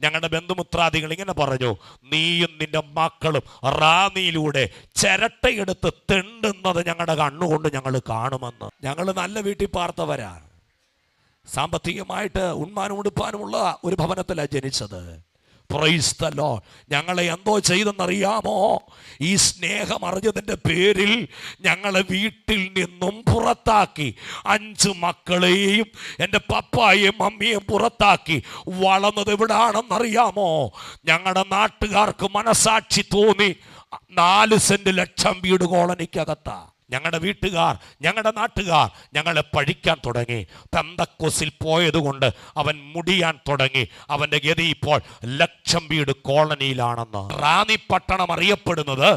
ഞങ്ങളുടെ ബന്ധുമിത്രാദികൾ ഇങ്ങനെ പറഞ്ഞു, നീയും നിന്റെ മക്കളും റാന്നിയിലൂടെ ചിരട്ടയെടുത്ത് തെണ്ടുന്നത് ഞങ്ങളുടെ കണ്ണുകൊണ്ട് ഞങ്ങൾ കാണുമെന്ന്. ഞങ്ങൾ നല്ല വീട്ടിൽ പാർത്തവരാണ്. സാമ്പത്തികമായിട്ട് ഉണ്മാനും ഉടുപ്പാനുമുള്ള ഒരു ഭവനത്തിലാണ് ജനിച്ചത്. Price the Lord. ഞങ്ങളെ എന്തോ ചെയ്തെന്നറിയാമോ? ഈ സ്നേഹം അറിഞ്ഞതിൻ്റെ പേരിൽ ഞങ്ങളെ വീട്ടിൽ നിന്നും പുറത്താക്കി. 5 മക്കളെയും എൻ്റെ പപ്പായെയും മമ്മിയെയും പുറത്താക്കി. വളർന്നത് എവിടാണെന്നറിയാമോ? ഞങ്ങളുടെ നാട്ടുകാർക്ക് മനസാക്ഷി തോന്നി 4 സെന്റ് ലക്ഷം വീട് കോളനിക്കകത്താ. ഞങ്ങളുടെ വീട്ടുകാർ, ഞങ്ങളുടെ നാട്ടുകാർ ഞങ്ങളെ പഴിക്കാൻ തുടങ്ങി. പെന്തക്കോസിൽ പോയതുകൊണ്ട് അവൻ മുടിയാൻ തുടങ്ങി. അവൻ്റെ ഗതി ഇപ്പോൾ ലക്ഷം വീട് കോളനിയിലാണെന്ന്. റാന്നി പട്ടണം അറിയപ്പെടുന്നത്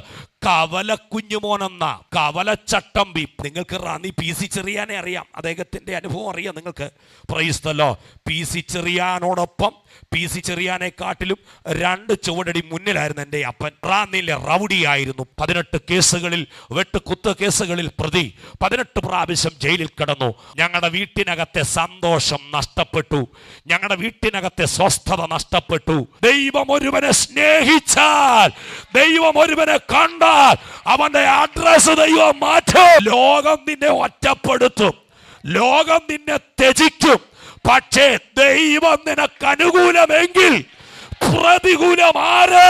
കവല കുഞ്ഞുമോനെന്ന കവല ചട്ടമ്പി. നിങ്ങൾക്ക് റാന്നി PC ചെറിയാനെ അറിയാം, അദ്ദേഹത്തിൻ്റെ അനുഭവം അറിയാം നിങ്ങൾക്ക്. Price the Lord. PC ചെറിയാനോടൊപ്പം PC ചെറിയാനെക്കാട്ടിലും 2 ചുവടടി മുന്നിലായിരുന്നു എൻ്റെ അപ്പൻ. റാന്നിയിലെ റൗഡിയായിരുന്നു. 18 കേസുകളിൽ വെട്ടുകുത്ത് കേസുകളിൽ പ്രതി. 18 പ്രാവശ്യം ജയിലിൽ കിടന്നു. ഞങ്ങളുടെ വീട്ടിനകത്തെ സന്തോഷം നഷ്ടപ്പെട്ടു. ഞങ്ങളുടെ വീട്ടിനകത്തെ സ്വസ്ഥത നഷ്ടപ്പെട്ടു. ദൈവം ഒരുവനെ സ്നേഹിച്ചാൽ, ദൈവം ഒരുവനെ കണ്ടാൽ അവന്റെ അഡ്രസ് ദൈവം മാറ്റും. ലോകം നിന്നെ ഒറ്റപ്പെടുത്തും, ലോകം നിന്നെ ത്യജിക്കും. പക്ഷേ ദൈവം നിനക്ക് അനുകൂലമെങ്കിൽ പ്രതികൂലം ആര്?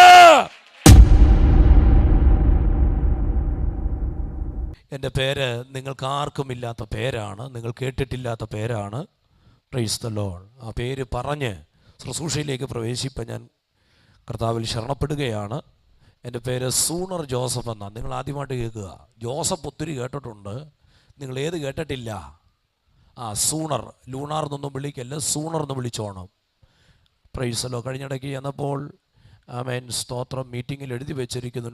എൻ്റെ പേര് നിങ്ങൾക്ക് ആർക്കും ഇല്ലാത്ത പേരാണ്, നിങ്ങൾ കേട്ടിട്ടില്ലാത്ത പേരാണ്. Price the lord. ആ പേര് പറഞ്ഞ് ശുശ്രൂഷയിലേക്ക് പ്രവേശിപ്പാൻ ഞാൻ കർത്താവിൽ ശരണപ്പെടുകയാണ്. എൻ്റെ പേര് സൂണർ ജോസഫ് എന്നാണ്. നിങ്ങൾ ആദ്യമായിട്ട് കേൾക്കുക. ജോസഫ് ഒത്തിരി കേട്ടിട്ടുണ്ട്, നിങ്ങൾ ഏത് കേട്ടിട്ടില്ല? സൂണർ. ലൂണാർ എന്നൊന്നും വിളിക്കല്ല, സൂണർ എന്ന് വിളിച്ചോണം. പ്രൈസലോ. കഴിഞ്ഞിടയ്ക്ക് ചെന്നപ്പോൾ ആമേൻ സ്തോത്രം മീറ്റിങ്ങിൽ എഴുതി വെച്ചിരിക്കുന്നു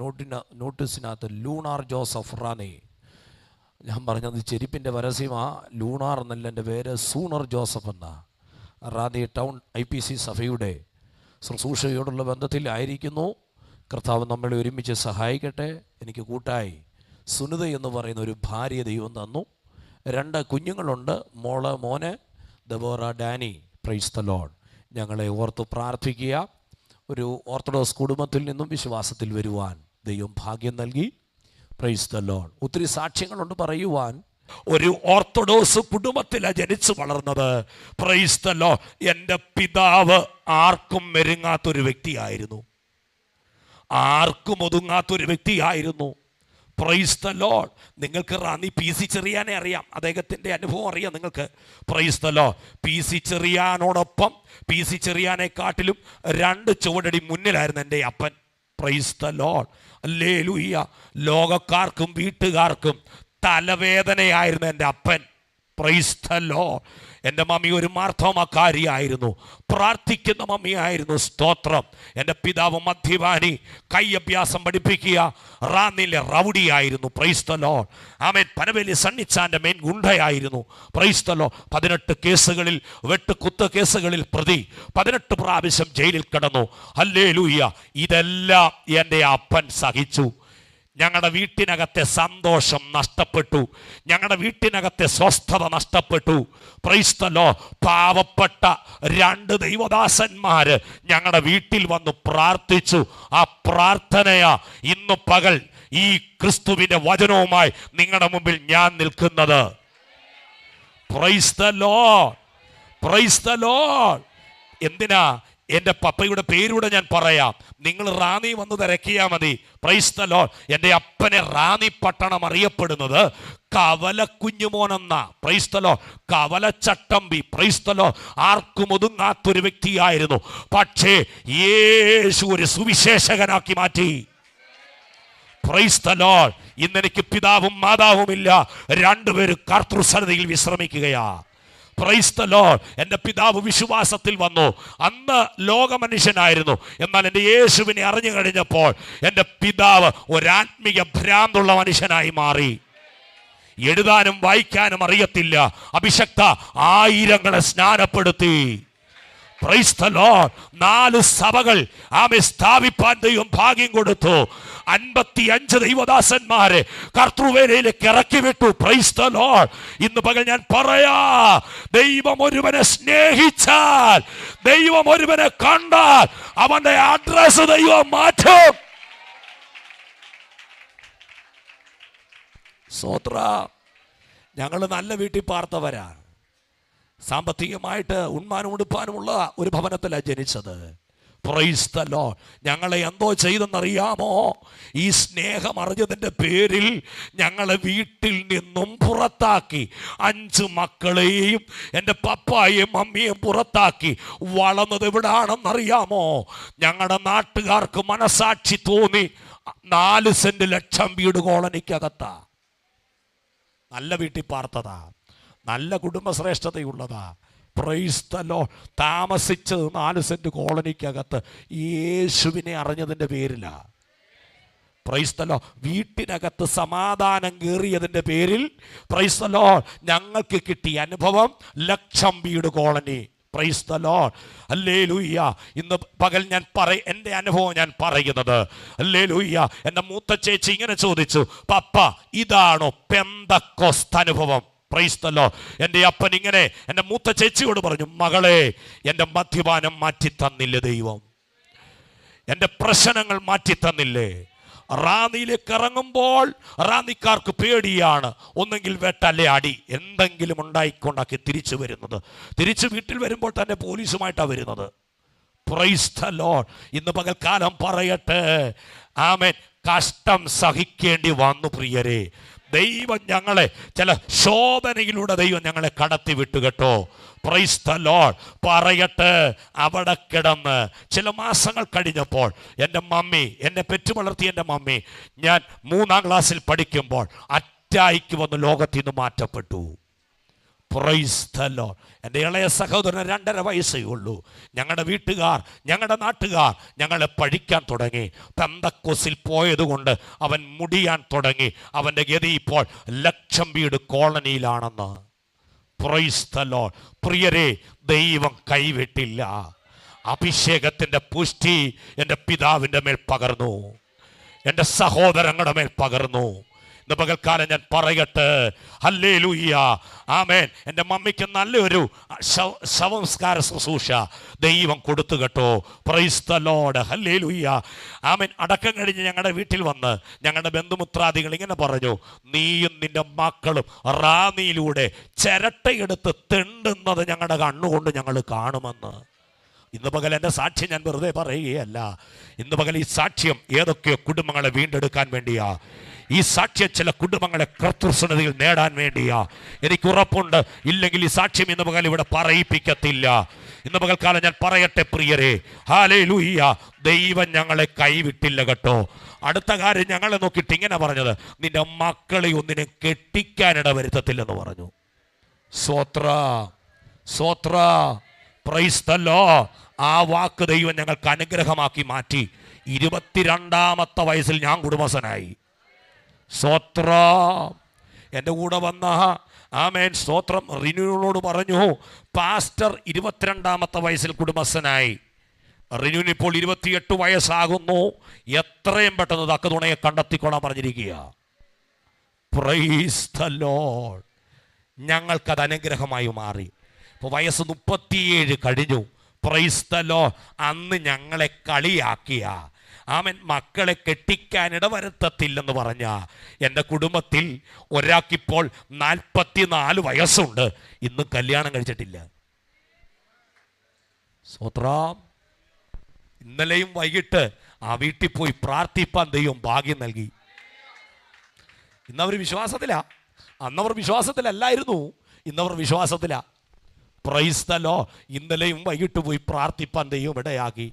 നോട്ടീസിനകത്ത് ലൂണാർ ജോസഫ് റാന്നി. ഞാൻ പറഞ്ഞത് ചെരുപ്പിൻ്റെ പരസ്യമാ. ലൂണാർ എന്നല്ല എൻ്റെ പേര്, സൂണർ ജോസഫ് എന്നാ. റാന്നി ടൗൺ IPC സഭയുടെ ശുശ്രൂഷയോടുള്ള ബന്ധത്തിലായിരിക്കുന്നു. കർത്താവ് നമ്മളെ ഒരുമിച്ച് സഹായിക്കട്ടെ. എനിക്ക് കൂട്ടായി സുനിത എന്ന് പറയുന്ന ഒരു ഭാര്യ ദൈവം തന്നു. 2 കുഞ്ഞുങ്ങളുണ്ട്, മോന് Deborah, Danny. Praise the Lord. ഞങ്ങളെ ഓർത്ത് പ്രാർത്ഥിക്കുക. ഒരു ഓർത്തഡോക്സ് കുടുംബത്തിൽ നിന്നും വിശ്വാസത്തിൽ വരുവാൻ ദൈവം ഭാഗ്യം നൽകി. Price the Lord. ഒത്തിരി സാക്ഷ്യങ്ങളുണ്ട് പറയുവാൻ. ഒരു ഓർത്തഡോക്സ് കുടുംബത്തിലാണ് ജനിച്ചു വളർന്നത്. Price the Lord. എൻ്റെ പിതാവ് ആർക്കും മെരുങ്ങാത്തൊരു വ്യക്തിയായിരുന്നു, ആർക്കും ഒതുങ്ങാത്തൊരു വ്യക്തിയായിരുന്നു. Price the Lord. നിങ്ങൾക്ക് റാന്നി PC ചെറിയാനെ അറിയാം, അദ്ദേഹത്തിൻ്റെ അനുഭവം അറിയാം നിങ്ങൾക്ക്. Price the Lord. PC ചെറിയാനോടൊപ്പം PC ചെറിയാനെക്കാട്ടിലും 2 ചുവടടി മുന്നിലായിരുന്നു എൻ്റെ അപ്പൻ. Price the lord. ഹല്ലേലൂയ. ലോകക്കാർക്കും വീട്ടുകാർക്കും തലവേദനയായിരുന്നു എൻ്റെ അപ്പൻ. Price the Lord. എൻ്റെ മമ്മി ഒരു മാർത്തോമാക്കാരിയായിരുന്നു, പ്രാർത്ഥിക്കുന്ന മമ്മിയായിരുന്നു. സ്തോത്രം. എൻ്റെ പിതാവ് മദ്യപാനി, കൈയഭ്യാസം പഠിപ്പിക്കുക, റാന്നിയിലെ റൗഡിയായിരുന്നു. Praise the Lord. ആമേൻ. പനവേലി സണ്ണിച്ചാൻ്റെ മെയിൻ ഗുണ്ടയായിരുന്നു. Praise the Lord. 18 കേസുകളിൽ വെട്ടുകുത്ത് കേസുകളിൽ പ്രതി. 18 പ്രാവശ്യം ജയിലിൽ കിടന്നു. ഹല്ലേലൂയ. ഇതെല്ലാം എൻ്റെ അപ്പൻ സഹിച്ചു. ഞങ്ങളുടെ വീട്ടിനകത്തെ സന്തോഷം നഷ്ടപ്പെട്ടു, ഞങ്ങളുടെ വീട്ടിനകത്തെ സ്വസ്ഥത നഷ്ടപ്പെട്ടു. Price the Lord. പാവപ്പെട്ട 2 ദൈവദാസന്മാര് ഞങ്ങളുടെ വീട്ടിൽ വന്ന് പ്രാർത്ഥിച്ചു. ആ പ്രാർത്ഥനയാ ഇന്ന് പകൽ ഈ ക്രിസ്തുവിന്റെ വചനവുമായി നിങ്ങളുടെ മുമ്പിൽ ഞാൻ നിൽക്കുന്നത്. Price the Lord. Price the lord. എന്തിനാ? എൻ്റെ പപ്പയുടെ പേരൂടെ ഞാൻ പറയാം. നിങ്ങൾ റാന്നി വന്ന് തിരക്കിയാൽ മതി. Price the Lord. എൻ്റെ അപ്പനെ റാന്നി പട്ടണം അറിയപ്പെടുന്നത് കവല കുഞ്ഞുമോനെന്ന. Price the Lord. കവല ചട്ടമ്പി. Price the Lord. ആർക്കും ഒതുങ്ങാത്തൊരു വ്യക്തിയായിരുന്നു. പക്ഷേ യേശു ഒരു സുവിശേഷകനാക്കി മാറ്റി. Praise the Lord. ഇന്നെനിക്ക് പിതാവും മാതാവുമില്ല, 2 പേരും കർത്തൃസന്നിധിയിൽ വിശ്രമിക്കുകയാ. Praise the Lord. എൻ്റെ പിതാവ് വിശ്വാസത്തിൽ വന്നു. അന്ന് ലോകമനുഷ്യനായിരുന്നു. എന്നാൽ എൻ്റെ യേശുവിനെ അറിഞ്ഞു കഴിഞ്ഞപ്പോൾ എൻ്റെ പിതാവ് ഒരാത്മീയ ഭ്രാന്തുള്ള മനുഷ്യനായി മാറി. എഴുതാനും വായിക്കാനും അറിയത്തില്ല. അഭിഷക്ത 1000ങ്ങളെ സ്നാനപ്പെടുത്തി. Praise the Lord. 4 സഭകൾ ആമേ സ്ഥാപിപ്പാൻ ദൈവം ഭാഗ്യം കൊടുത്തു. 55 ദൈവദാസന്മാരെ കർത്തൃവേലയിലേക്ക് ഇറക്കി വിട്ടു. Price the Lord. ഇന്ന് പകൽ ഞാൻ പറയാ, ദൈവം ഒരുവനെ സ്നേഹിച്ചാൽ, ദൈവം ഒരുവനെ കണ്ടാൽ അവന്റെ അഡ്രസ് ദൈവം മാറ്റും. സ്തോത്രം. ഞങ്ങൾ നല്ല വീട്ടിൽ പാർത്തവരാണ്. സാമ്പത്തികമായിട്ട് ഉണ്മാനും ഉടുപ്പാനുമുള്ള ഒരു ഭവനത്തിലാണ് ജനിച്ചത്. Price the Lord. ഞങ്ങളെ എന്തോ ചെയ്തെന്നറിയാമോ? ഈ സ്നേഹം അറിഞ്ഞതിൻ്റെ പേരിൽ ഞങ്ങളെ വീട്ടിൽ നിന്നും പുറത്താക്കി. 5 മക്കളെയും എൻ്റെ പപ്പായെയും മമ്മിയെയും പുറത്താക്കി. വളർന്നത് എവിടാണെന്നറിയാമോ? ഞങ്ങളുടെ നാട്ടുകാർക്ക് മനസാക്ഷി തോന്നി 4 സെന്റ് ലക്ഷം വീട് കോളനിക്കകത്താ. നല്ല വീട്ടിൽ പാർത്തതാ, നല്ല കുടുംബശ്രേഷ്ഠതയുള്ളതാ. Price the Lord. താമസിച്ചത് 4 സെന്റ് കോളനിക്കകത്ത് യേശുവിനെ അറിഞ്ഞതിൻ്റെ പേരിലാ. Praise the Lord. വീട്ടിനകത്ത് സമാധാനം കയറിയതിൻ്റെ പേരിൽ പ്രൈസ് ദി ലോർഡ് ഞങ്ങൾക്ക് കിട്ടിയ അനുഭവം 1,00,000 വീട് colony. Price the lord. Hallelujah. ഇന്ന് പകൽ ഞാൻ എൻ്റെ അനുഭവം ഞാൻ പറയുന്നത്. ഹല്ലേലൂയ. എൻ്റെ മൂത്ത ചേച്ചി ഇങ്ങനെ ചോദിച്ചു, പപ്പ ഇതാണോ പെന്തക്കോസ്ത് അനുഭവം? Price the Lord. എൻ്റെ അപ്പൻ ഇങ്ങനെ എൻ്റെ മൂത്ത ചേച്ചിയോട് പറഞ്ഞു, മകളെ, എൻ്റെ മദ്യപാനം മാറ്റി തന്നില്ലേ ദൈവം? എൻ്റെ പ്രശ്നങ്ങൾ മാറ്റി തന്നില്ലേ? റാന്നിയിലേക്ക് ഇറങ്ങുമ്പോൾ റാന്നിക്കാർക്ക് പേടിയാണ്. ഒന്നെങ്കിൽ വെട്ടല്ലേ അടി, എന്തെങ്കിലും ഉണ്ടായിക്കൊണ്ടാക്കി തിരിച്ചു വരുന്നത്. തിരിച്ച് വീട്ടിൽ വരുമ്പോൾ തന്നെ പോലീസുമായിട്ടാണ് വരുന്നത്. Price the Lord. ഇന്ന് പകൽക്കാലം പറയട്ടെ, ആമേൻ, കഷ്ടം സഹിക്കേണ്ടി വന്നു പ്രിയരെ. ദൈവം ഞങ്ങളെ ചില ശോധനയിലൂടെ ദൈവം ഞങ്ങളെ കടത്തി വിട്ടു കേട്ടോ. Price the Lord. പറയട്ടെ, അവിടെ കിടന്ന് ചില മാസങ്ങൾ കഴിഞ്ഞപ്പോൾ എൻ്റെ മമ്മി, എന്നെ പെറ്റു വളർത്തിയ എൻ്റെ മമ്മി, ഞാൻ 3-ാം ക്ലാസ്സിൽ പഠിക്കുമ്പോൾ അറ്റായിക്ക് വന്ന് ലോകത്തിൽ നിന്ന് മാറ്റപ്പെട്ടു. Price the Lord. എൻ്റെ ഇളയ സഹോദരന് 2.5 വയസ്സേ ഉള്ളൂ. ഞങ്ങളുടെ വീട്ടുകാർ, ഞങ്ങളുടെ നാട്ടുകാർ ഞങ്ങളെ പഴിക്കാൻ തുടങ്ങി. പെന്തക്കോസിൽ പോയതുകൊണ്ട് അവൻ മുടിയാൻ തുടങ്ങി. അവൻ്റെ ഗതി ഇപ്പോൾ 1,00,000 വീട് കോളനിയിലാണെന്ന്. Price the Lord. പ്രിയരെ, ദൈവം കൈവിട്ടില്ല. അഭിഷേകത്തിൻ്റെ പുഷ്ടി എൻ്റെ പിതാവിൻ്റെ മേൽ പകർന്നു, എൻ്റെ സഹോദരങ്ങളുടെ മേൽ പകർന്നു. ഇന്ന് പകൽക്കാലം ഞാൻ പറയട്ടെ, ഹല്ലേലൂയ, ആമേൻ. എൻ്റെ മമ്മിക്ക് നല്ലൊരു ശവംസ്കാര ശുശ്രൂഷ ദൈവം കൊടുത്തു കേട്ടോ. Price the lord. ഹല്ലേലൂയ, ആമേൻ. അടക്കം കഴിഞ്ഞ് ഞങ്ങളുടെ വീട്ടിൽ വന്ന് ഞങ്ങളുടെ ബന്ധുമിത്രാദികൾ ഇങ്ങനെ പറഞ്ഞു, നീയും നിൻ്റെ മക്കളും റാന്നിയിലൂടെ ചിരട്ടയെടുത്ത് തെണ്ടുന്നത് ഞങ്ങളുടെ കണ്ണുകൊണ്ട് ഞങ്ങൾ കാണുമെന്ന്. ഇന്ന് പകൽ എൻ്റെ സാക്ഷ്യം ഞാൻ വെറുതെ പറയുകയല്ല. ഇന്ന് പകൽ ഈ സാക്ഷ്യം ഏതൊക്കെയോ കുടുംബങ്ങളെ വീണ്ടെടുക്കാൻ വേണ്ടിയാ. ഈ സാക്ഷ്യം ചില കുടുംബങ്ങളെ കർത്തൃസന്നിധിയിൽ നേടാൻ വേണ്ടിയാ. എനിക്ക് ഉറപ്പുണ്ട്, ഇല്ലെങ്കിൽ ഈ സാക്ഷ്യം ഇന്ന് പകൽ ഇവിടെ പറയിപ്പിക്കത്തില്ല. ഇന്ന് പകൽക്കാലം ഞാൻ പറയട്ടെ പ്രിയരെ, ഹല്ലേലൂയ, ദൈവം ഞങ്ങളെ കൈവിട്ടില്ല കേട്ടോ. അടുത്ത കാര്യം ഞങ്ങളെ നോക്കിയിട്ട് ഇങ്ങനെ പറഞ്ഞത്, നിന്റെ മക്കളെ ഒന്നിനെ കെട്ടിക്കാനിട വരുത്തത്തില്ലെന്ന് പറഞ്ഞു. സ്വോത്ര. Praise the Lord. ആ വാക്ക് ദൈവം ഞങ്ങൾക്ക് അനുഗ്രഹമാക്കി മാറ്റി. 22-ാമത്തെ വയസ്സിൽ ഞാൻ കുടുംബസ്ഥനായി. സ്തോത്രം. എൻ്റെ കൂടെ വന്ന ആമേൻ സ്തോത്രം റിനുവിനോട് പറഞ്ഞു, പാസ്റ്റർ 22-ാമത്തെ വയസ്സിൽ കുടുംബസ്ഥനായി. റിനുവിന് ഇപ്പോൾ 28 വയസ്സാകുന്നു. എത്രയും പെട്ടെന്ന് തക്ക തുണയെ കണ്ടെത്തിക്കൊള്ളാൻ പറഞ്ഞിരിക്കുക. Praise the Lord. ഞങ്ങൾക്കത് അനുഗ്രഹമായി മാറി. ഇപ്പോൾ വയസ്സ് 37 കഴിഞ്ഞു. Praise the Lord. അന്ന് ഞങ്ങളെ കളിയാക്കിയ, ആമൻ, മക്കളെ കെട്ടിക്കാനിട വരുത്തത്തില്ലെന്ന് പറഞ്ഞ എൻ്റെ കുടുംബത്തിൽ ഒരാൾക്കിപ്പോൾ 44 വയസ്സുണ്ട്. ഇന്ന് കല്യാണം കഴിച്ചിട്ടില്ല. സ്തോത്രം. ഇന്നലെയും വൈകിട്ട് ആ വീട്ടിൽ പോയി പ്രാർത്ഥിപ്പാൻ ദൈവം ഭാഗ്യം നൽകി. ഇന്നവർ വിശ്വാസത്തിലാ. അന്നവർ വിശ്വാസത്തിലല്ലായിരുന്നു, ഇന്നവർ വിശ്വാസത്തിലാ. Praise the Lord. ഇന്നലെയും വൈകിട്ട് പോയി പ്രാർത്ഥിപ്പാൻ ദൈവം ഇടയാക്കി.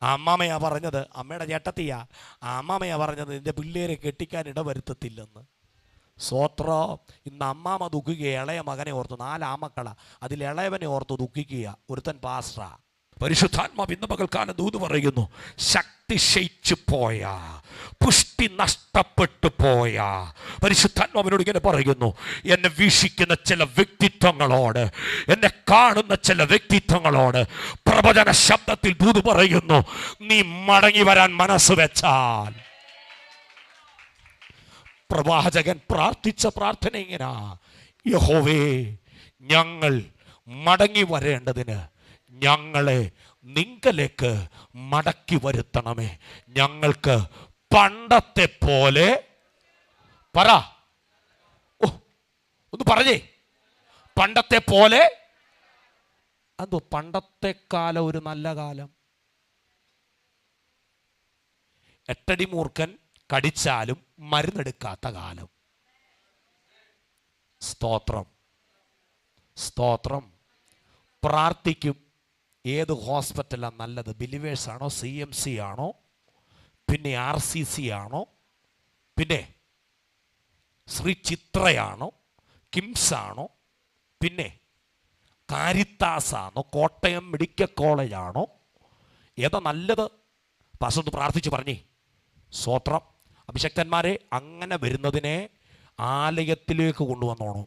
അമ്മാമയാ പറഞ്ഞത്, അമ്മയുടെ ചേട്ടത്തിയാ, അമ്മാമയാ പറഞ്ഞത് നിന്റെ പിള്ളേരെ കെട്ടിക്കാൻ ഇടവരുത്തത്തില്ലെന്ന്. സ്തോത്രം. ഇന്ന് അമ്മാമ ദുഃഖിക്കുക, ഇളയ മകനെ ഓർത്ത്. 4 ആമക്കളാ, അതിൽ ഇളയവനെ ഓർത്ത് ദുഃഖിക്കുക. ഒരുത്തൻ പാസ്റ്ററാ. പരിശുദ്ധാത്മാവ് ഇന്ന് പകൽക്കാലം ദൂത് പറയുന്നു, ശക്തി ക്ഷയിച്ചു പോയ, പുഷ്ടി നഷ്ടപ്പെട്ടു പോയ പരിശുദ്ധാത്മാവിനോട് ഇങ്ങനെ പറയുന്നു, എന്നെ വീക്ഷിക്കുന്ന ചില വ്യക്തിത്വങ്ങളോട്, എന്നെ കാണുന്ന ചില വ്യക്തിത്വങ്ങളോട് പ്രവചന ശബ്ദത്തിൽ ദൂത് പറയുന്നു, നീ മടങ്ങി വരാൻ മനസ്സ് വെച്ചാൽ, പ്രവാചകൻ പ്രാർത്ഥിച്ച പ്രാർത്ഥന ഇങ്ങനെ: യഹോവേ, ഞങ്ങൾ മടങ്ങി വരേണ്ടതിന് ഞങ്ങളെ നിങ്കലേക്ക് മടക്കി വരുത്തണമേ. ഞങ്ങൾക്ക് പണ്ടത്തെ പോലെ പറ, ഒന്ന് പറഞ്ഞേ, പണ്ടത്തെ പോലെ. അതോ പണ്ടത്തെ കാലം ഒരു നല്ല കാലം? 8 അടി മൂർഖൻ കടിച്ചാലും മരുന്നെടുക്കാത്ത കാലം. സ്തോത്രം, സ്തോത്രം. പ്രാർത്ഥിക്കും. ഏത് ഹോസ്പിറ്റലാണ് നല്ലത്? ബിലിവേഴ്സ് ആണോ, CMC ആണോ, പിന്നെ RCC ആണോ, പിന്നെ ശ്രീ ചിത്രയാണോ, കിംസ് ആണോ, പിന്നെ കാരിത്താസ് ആണോ, കോട്ടയം മെഡിക്കൽ കോളേജ് ആണോ? ഏതാ നല്ലത്? പാസ്റ്റർ പ്രാർത്ഥിച്ച് പറഞ്ഞേ. സ്തോത്രം. അഭിഷക്തന്മാരെ, അങ്ങനെ വരുന്നതിനെ ആലയത്തിലേക്ക് കൊണ്ടുവന്നോണം.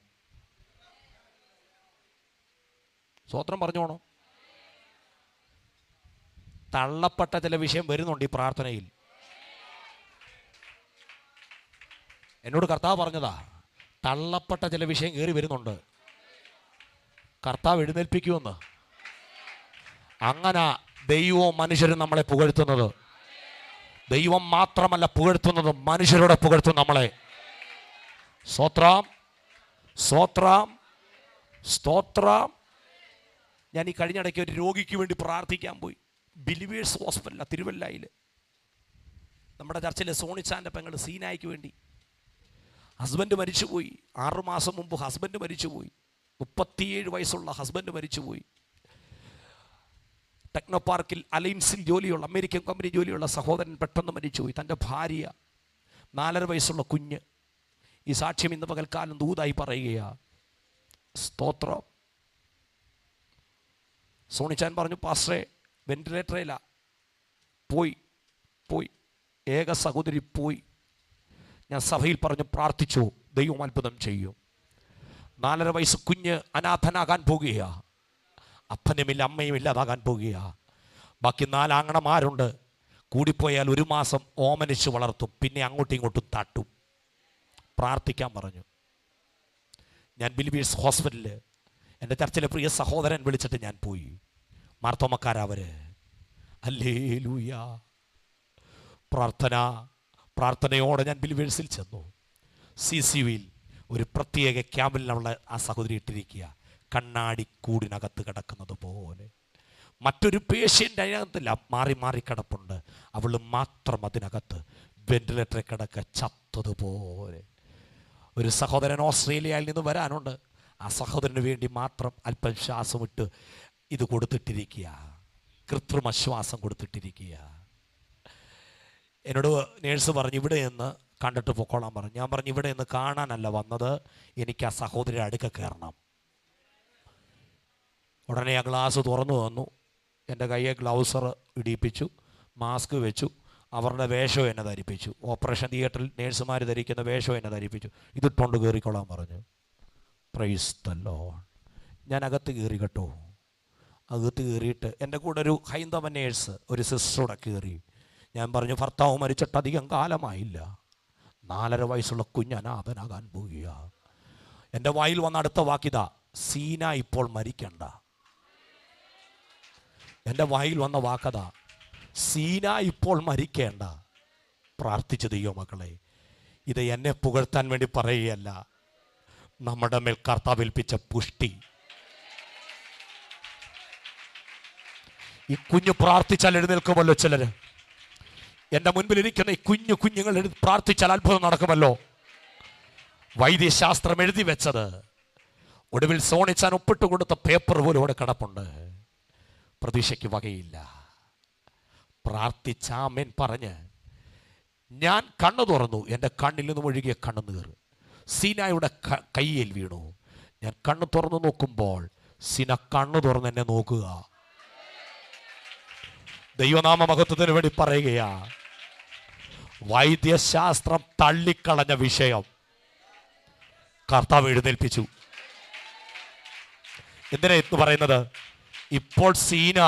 സ്തോത്രം പറഞ്ഞോണം. തള്ളപ്പെട്ട ചില വിഷയം വരുന്നുണ്ട് ഈ പ്രാർത്ഥനയിൽ. എന്നോട് കർത്താവ് പറഞ്ഞതാ, തള്ളപ്പെട്ട ചില വിഷയം കയറി വരുന്നുണ്ട്. കർത്താവ് എഴുന്നേൽപ്പിക്കുമെന്ന്. അങ്ങനെ ദൈവവും മനുഷ്യരും നമ്മളെ പുകഴ്ത്തുന്നത്. ദൈവം മാത്രമല്ല പുകഴ്ത്തുന്നത്, മനുഷ്യരോടെ പുകഴ്ത്തും നമ്മളെ. സ്തോത്രം, സ്തോത്രം, സ്തോത്രം. ഞാൻ ഈ കഴിഞ്ഞിടയ്ക്ക് ഒരു രോഗിക്ക് വേണ്ടി പ്രാർത്ഥിക്കാൻ പോയി. ബിലിവേഴ്സ് ഹോസ്പിറ്റലാണ്, തിരുവല്ലയിൽ. നമ്മുടെ ചർച്ചിലെ സോണിച്ചാൻ്റെ പെങ്ങൾ സീനായ്ക്ക് വേണ്ടി. ഹസ്ബൻഡ് മരിച്ചുപോയി. 6 മാസം മുമ്പ് ഹസ്ബൻഡ് മരിച്ചുപോയി. 37 വയസ്സുള്ള ഹസ്ബൻഡ് മരിച്ചുപോയി. ടെക്നോ പാർക്കിൽ അലയൻസിൽ ജോലിയുള്ള, അമേരിക്കൻ കമ്പനി ജോലിയുള്ള സഹോദരൻ പെട്ടെന്ന് മരിച്ചുപോയി. തൻ്റെ ഭാര്യ, 4.5 വയസ്സുള്ള കുഞ്ഞ്. ഈ സാക്ഷ്യം ഇന്ന് പകൽക്കാലം ദൂതായി പറയുകയാണ്. സ്തോത്രം. സോണിച്ചാൻ പറഞ്ഞു, പാസ്റ്ററെ വെന്റിലേറ്ററില്ല, പോയി. ഏക സഹോദരി പോയി. ഞാൻ സഭയിൽ പറഞ്ഞു പ്രാർത്ഥിച്ചു, ദൈവം അത്ഭുതം ചെയ്യും. 4.5 വയസ്സ് കുഞ്ഞ് അനാഥനാകാൻ പോകുകയാ. അപ്പനുമില്ല അമ്മയും ഇല്ലാതാകാൻ പോകുകയാ. ബാക്കി 4 ആങ്ങണമാരുണ്ട്. കൂടിപ്പോയാൽ 1 മാസം ഓമനിച്ച് വളർത്തും, പിന്നെ അങ്ങോട്ടും ഇങ്ങോട്ടും തട്ടും. പ്രാർത്ഥിക്കാൻ പറഞ്ഞു. ഞാൻ ബിലിവേഴ്സ് ഹോസ്പിറ്റലിൽ എൻ്റെ ചർച്ചിലെ പ്രിയ സഹോദരൻ വിളിച്ചിട്ട് ഞാൻ പോയി. മാർത്തോമക്കാരവര്. ഹല്ലേലൂയ. പ്രാർത്ഥനയോടെ ഞാൻ ബിലിവേഴ്സിൽ ചെന്നു. CCUവിൽ ഒരു പ്രത്യേക ക്യാമ്പിലുള്ള ആ സഹോദരി ഇട്ടിരിക്കുക, കണ്ണാടി കൂടിനകത്ത് കിടക്കുന്നത് പോലെ. മറ്റൊരു പേഷ്യൻ്റ് അതിനകത്തില്ല, മാറി മാറി കിടപ്പുണ്ട്. അവൾ മാത്രം അതിനകത്ത് വെന്റിലേറ്ററിൽ കിടക്ക, ചത്തതുപോലെ. ഒരു സഹോദരൻ ഓസ്ട്രേലിയയിൽ നിന്ന് വരാനുണ്ട്. ആ സഹോദരന് വേണ്ടി മാത്രം അല്പം ശ്വാസം ഇട്ട് ഇത് കൊടുത്തിട്ടിരിക്കുക, കൃത്രിമ ശ്വാസം കൊടുത്തിട്ടിരിക്കുക. എന്നോട് നേഴ്സ് പറഞ്ഞു, ഇവിടെ നിന്ന് കണ്ടിട്ട് പൊക്കോളാൻ പറഞ്ഞു. ഞാൻ പറഞ്ഞു, ഇവിടെ നിന്ന് കാണാനല്ല വന്നത്, എനിക്ക് ആ സഹോദരി അടുക്ക കയറണം. ഉടനെ ആ ഗ്ലാസ് തുറന്നു തന്നു. എൻ്റെ കയ്യെ ഗ്ലൗസർ ഇടിപ്പിച്ചു, മാസ്ക് വെച്ചു, അവരുടെ വേഷം എന്നെ ധരിപ്പിച്ചു. ഓപ്പറേഷൻ തിയേറ്ററിൽ നേഴ്സുമാർ ധരിക്കുന്ന വേഷം എന്നെ ധരിപ്പിച്ചു. ഇതിട്ടുകൊണ്ട് കയറിക്കൊള്ളാൻ പറഞ്ഞു. Price the Lord. ഞാൻ അകത്ത് കയറി കേട്ടോ. അകത്ത് കയറിയിട്ട് എൻ്റെ കൂടെ ഒരു ഹൈന്ദവ നേഴ്സ്, ഒരു സിസ്റ്ററോടെ കയറി. ഞാൻ പറഞ്ഞു, ഭർത്താവ് മരിച്ചിട്ട് അധികം കാലമായില്ല, 4.5 വയസ്സുള്ള കുഞ്ഞ് അനാഥനാകാൻ പോവുക. എൻ്റെ വായിൽ വന്ന അടുത്ത വാക്കിതാ, സീന ഇപ്പോൾ മരിക്കണ്ട. എൻ്റെ വായിൽ വന്ന വാക്കതാ, സീന ഇപ്പോൾ മരിക്കേണ്ട. പ്രാർത്ഥിച്ചു ദൈവമക്കളെ, ഇത് എന്നെ പുകഴ്ത്താൻ വേണ്ടി പറയുകയല്ല, നമ്മുടെ മേൽ കർത്താവ് ഏൽപ്പിച്ച പുഷ്ടി. ഈ കുഞ്ഞ് പ്രാർത്ഥിച്ചാൽ എഴുന്നേൽക്കുമല്ലോ ചിലര്. എൻ്റെ മുൻപിലിരിക്കുന്ന ഈ കുഞ്ഞുങ്ങൾ പ്രാർത്ഥിച്ചാൽ അത്ഭുതം നടക്കുമല്ലോ. വൈദ്യശാസ്ത്രം എഴുതി വെച്ചത്, ഒടുവിൽ സോണിച്ചാൻ ഒപ്പിട്ട് കൊടുത്ത പേപ്പർ പോലും ഇവിടെ കിടപ്പുണ്ട്. പ്രതീക്ഷയ്ക്ക് വകയില്ല. പ്രാർത്ഥിച്ചാമേൻ പറഞ്ഞ് ഞാൻ കണ്ണു തുറന്നു. എൻ്റെ കണ്ണിൽ നിന്നും ഒഴുകിയ കണ്ണുനീർ സീനായുടെ കയ്യിൽ വീണു. ഞാൻ കണ്ണു തുറന്നു നോക്കുമ്പോൾ സീന കണ്ണു തുറന്ന് എന്നെ നോക്കുക. ദൈവനാമ മഹത്വത്തിന് വേണ്ടി പറയുകയാ. വൈദ്യശാസ്ത്രം തള്ളിക്കളഞ്ഞ വിഷയം കർത്താവ് എഴുന്നേൽപ്പിച്ചു. എന്തിനാ എന്ന് പറയുന്നത്? ഇപ്പോൾ സീന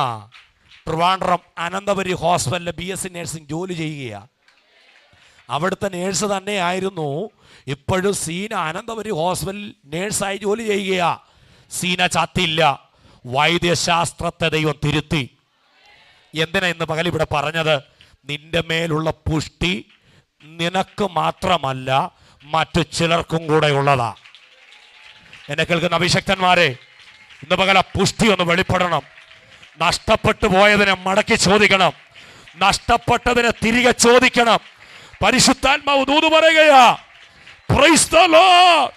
ട്രിവാൻഡ്രം അനന്തപുരി ഹോസ്പിറ്റലിലെ BSc നഴ്സിംഗ് ജോലി ചെയ്യുകയാണ്. അവിടുത്തെ നേഴ്സ് തന്നെയായിരുന്നു ഇപ്പോഴും സീന അനന്തപുരി ഹോസ്പിറ്റലിൽ നേഴ്സായി ജോലി ചെയ്യുക. സീന ചത്തില്ല, വൈദ്യശാസ്ത്രത്തെ ദൈവം തിരുത്തി. എന്തിനാ ഇന്ന് പകൽ ഇവിടെ പറഞ്ഞത്? നിന്റെ മേലുള്ള പുഷ്ടി നിനക്ക് മാത്രമല്ല, മറ്റു ചിലർക്കും കൂടെ ഉള്ളതാ. എന്നെ കേൾക്കുന്ന അഭിഷക്തന്മാരെ, ഇന്ന് പകൽ ആ പുഷ്ടി ഒന്ന് വെളിപ്പെടണം. നഷ്ടപ്പെട്ടു പോയതിനെ മടക്കി ചോദിക്കണം, നഷ്ടപ്പെട്ടതിനെ തിരികെ ചോദിക്കണം. പരിശുദ്ധാത്മാവ് ദൂത് പറയുകയാ, പ്രൈസ് ദി ലോർഡ്.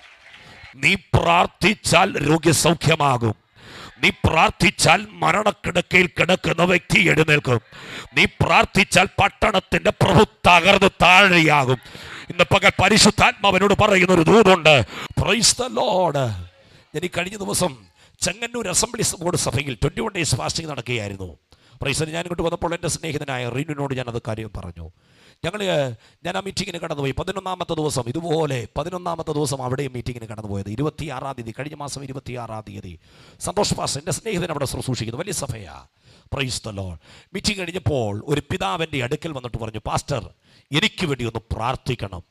നീ പ്രാർത്ഥിച്ചാൽ രോഗ്യസൗഖ്യമാകും. നീ പ്രാർത്ഥിച്ചാൽ മരണക്കിടക്കയിൽ കിടക്കുന്ന വ്യക്തി എഴുന്നേൽക്കും. നീ പ്രാർത്ഥിച്ചാൽ പട്ടണത്തിന്റെ പ്രഭു തകർന്ന് താഴെയാകും. ഇന്ന് പകൽ പരിശുദ്ധാത്മാവിനോട് പറയുന്ന ഒരു ദൂതുണ്ട്. Price the Lord. എനിക്ക് കഴിഞ്ഞ ദിവസം ചെങ്ങന്നൂർ അസംബ്ലി ബോർഡ് സഭയിൽ 21 days ഫാസ്റ്റിംഗ് നടക്കുകയായിരുന്നു. പ്രൈസ്. ഞാൻ ഇങ്ങോട്ട് വന്നപ്പോൾ എൻ്റെ സ്നേഹിതനായ റീനുവിനോട് ഞാനത് കാര്യം പറഞ്ഞു. ഞാൻ ആ മീറ്റിങ്ങിന് കടന്നുപോയി. 11ാമത്തെ ദിവസം ഇതുപോലെ 11ാമത്തെ ദിവസം അവിടെയും മീറ്റിങ്ങിന് കടന്നുപോയത്. 26-ാം തീയതി, കഴിഞ്ഞ മാസം 26-ാം തീയതി സന്തോഷ് പാസ്റ്റർ, എൻ്റെ സ്നേഹിതൻ, അവിടെ ശുശ്രൂഷിക്കുന്നു. വലിയ സഭയാ. Praise the Lord. മീറ്റിംഗ് കഴിഞ്ഞപ്പോൾ ഒരു പിതാവിൻ്റെ അടുക്കൽ വന്നിട്ട് പറഞ്ഞു, പാസ്റ്റർ എനിക്ക് വേണ്ടി ഒന്ന് പ്രാർത്ഥിക്കണം.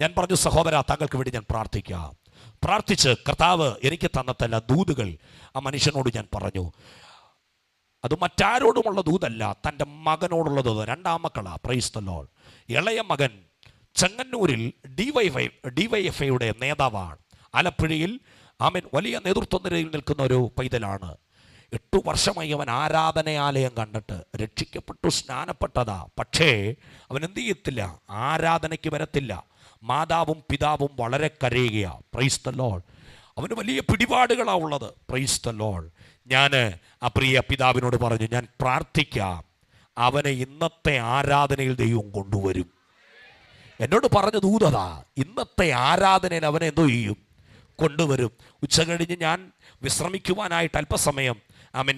ഞാൻ പറഞ്ഞു, സഹോദരാ താങ്കൾക്ക് വേണ്ടി ഞാൻ പ്രാർത്ഥിക്കാം. പ്രാർത്ഥിച്ച് കർത്താവ് എനിക്ക് തന്നതല്ല ദൂതുകൾ ആ മനുഷ്യനോട് ഞാൻ പറഞ്ഞു. അത് മറ്റാരോടുമുള്ള ദൂതല്ല, തൻ്റെ മകനോടുള്ള ദൂത്. 2 മക്കളാ. Price the Lord. ഇളയ മകൻ ചെങ്ങന്നൂരിൽ ഡിവൈഎഫ്ഐയുടെ നേതാവാണ്. ആലപ്പുഴയിൽ വലിയ നേതൃത്വ നിരയിൽ നിൽക്കുന്ന ഒരു പൈതലാണ്. 8 വർഷമായി അവൻ ആരാധനാലയം കണ്ടിട്ട് രക്ഷിക്കപ്പെട്ടു, സ്നാനപ്പെട്ടതാ. പക്ഷേ അവൻ എന്ത് ചെയ്യത്തില്ല, ആരാധനയ്ക്ക് വരത്തില്ല. മാതാവും പിതാവും വളരെ കരയുകയാ. Price the Lord. അവന് വലിയ പിടിപാടുകളാണ് ഉള്ളത്. Price the Lord. ഞാൻ ആ പ്രിയ പിതാവിനോട് പറഞ്ഞു, ഞാൻ പ്രാർത്ഥിക്കാം, അവനെ ഇന്നത്തെ ആരാധനയിൽ ദൈവം കൊണ്ടുവരും. എന്നോട് പറഞ്ഞ ദൂതതാ, ഇന്നത്തെ ആരാധനയിൽ അവനെ എന്തോ ചെയ്യും, കൊണ്ടുവരും. ഉച്ച കഴിഞ്ഞ് ഞാൻ വിശ്രമിക്കുവാനായിട്ട് അല്പസമയം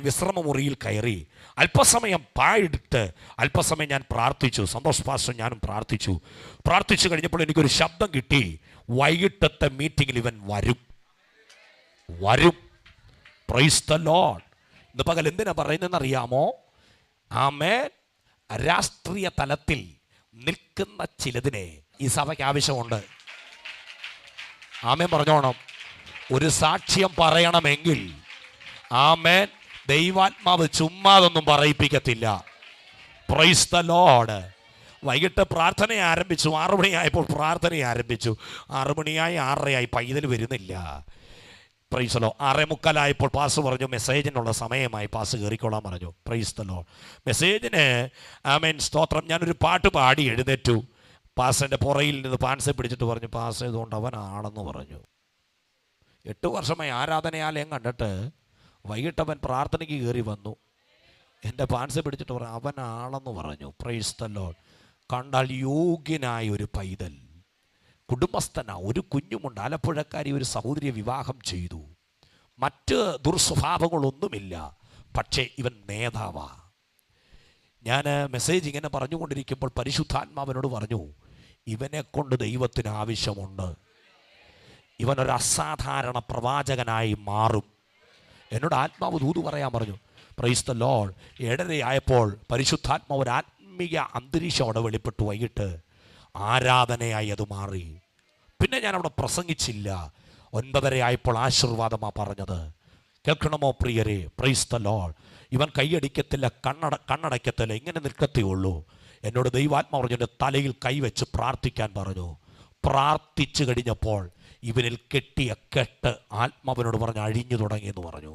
വിശ്രമ മുറിയിൽ കയറി അല്പസമയം പായിടിട്ട് അല്പസമയം ഞാൻ പ്രാർത്ഥിച്ചു. സന്തോഷ് പാസ്റ്റർ ഞാനും പ്രാർത്ഥിച്ചു കഴിഞ്ഞപ്പോൾ എനിക്കൊരു ശബ്ദം കിട്ടി, വൈകിട്ടത്തെ മീറ്റിങ്ങിൽ ഇവൻ വരും. Price the Lord. ഇന്ന് പകൽ എന്തിനാ പറയുന്നതെന്ന് അറിയാമോ? ആമേൻ. രാഷ്ട്രീയ തലത്തിൽ നിൽക്കുന്ന ചിലതിനെ ഈ സഭയ്ക്ക് ആവശ്യമുണ്ട്. ആമേൻ പറഞ്ഞോണം. ഒരു സാക്ഷ്യം പറയണമെങ്കിൽ ആമേൻ ദൈവാത്മാവ് ചുമ്മാതൊന്നും പറയിപ്പിക്കത്തില്ല. Praise the Lord. വൈകിട്ട് പ്രാർത്ഥന ആരംഭിച്ചു. 6 മണിയായപ്പോൾ പ്രാർത്ഥന ആരംഭിച്ചു. 6 മണിയായി 6:30 പൈതൽ വരുന്നില്ല. Price the Lord. 6:45 പാസ് പറഞ്ഞു മെസ്സേജിനുള്ള സമയമായി, പാസ് കയറിക്കോളാൻ പറഞ്ഞു. Praise the Lord. മെസ്സേജിന് സ്തോത്രം. ഞാനൊരു പാട്ട് പാടി എഴുന്നേറ്റു. പാസിൻ്റെ പുറയിൽ നിന്ന് പാൻസെ പിടിച്ചിട്ട് പറഞ്ഞു, പാസ് ചെയ്തുകൊണ്ട് അവനാണെന്ന് പറഞ്ഞു. 8 വർഷമായി ആരാധനാലയം കണ്ടിട്ട് വൈകിട്ട് അവൻ പ്രാർത്ഥനയ്ക്ക് കയറി വന്നു. എൻ്റെ പാൻസെ പിടിച്ചിട്ട് പറഞ്ഞു, അവനാണെന്ന് പറഞ്ഞു. Praise the Lord. കണ്ടാൽ യോഗ്യനായ ഒരു പൈതൽ, കുടുംബസ്ഥന, ഒരു കുഞ്ഞുമുണ്ട്. ആലപ്പുഴക്കാരി ഒരു സഹോദരിയെ വിവാഹം ചെയ്തു. മറ്റ് ദുർസ്വഭാവങ്ങളൊന്നുമില്ല, പക്ഷേ ഇവൻ നേതാവാ. ഞാൻ മെസ്സേജ് ഇങ്ങനെ പറഞ്ഞുകൊണ്ടിരിക്കുമ്പോൾ പരിശുദ്ധാത്മാവിനോട് പറഞ്ഞു, ഇവനെ കൊണ്ട് ദൈവത്തിന് ആവശ്യമുണ്ട്. ഇവനൊരു അസാധാരണ പ്രവാചകനായി മാറും. എന്നോട് ആത്മാവ് ദൂത് പറയാൻ പറഞ്ഞു. Praise the Lord. 7:30 പരിശുദ്ധാത്മാവ് ഒരു ആത്മീയ അന്തരീക്ഷം അവിടെ വെളിപ്പെട്ടു. വൈകിട്ട് ആരാധനയായി അത് മാറി. പിന്നെ ഞാൻ അവിടെ പ്രസംഗിച്ചില്ല. 9:30 ആശീർവാദമാണ് പറഞ്ഞത്. കേൾക്കണമോ പ്രിയരെ? Price the Lord. ഇവൻ കൈയടിക്കത്തില്ല, കണ്ണടയ്ക്കത്തില്ല, ഇങ്ങനെ നിൽക്കത്തേ ഉള്ളൂ. എന്നോട് ദൈവാത്മാവ് പറഞ്ഞു, എൻ്റെ തലയിൽ കൈവച്ച് പ്രാർത്ഥിക്കാൻ പറഞ്ഞു. പ്രാർത്ഥിച്ചു കഴിഞ്ഞപ്പോൾ ഇവനിൽ കെട്ടിയ കെട്ട് ആത്മാവിനോട് പറഞ്ഞ് അഴിഞ്ഞു തുടങ്ങിയെന്ന് പറഞ്ഞു.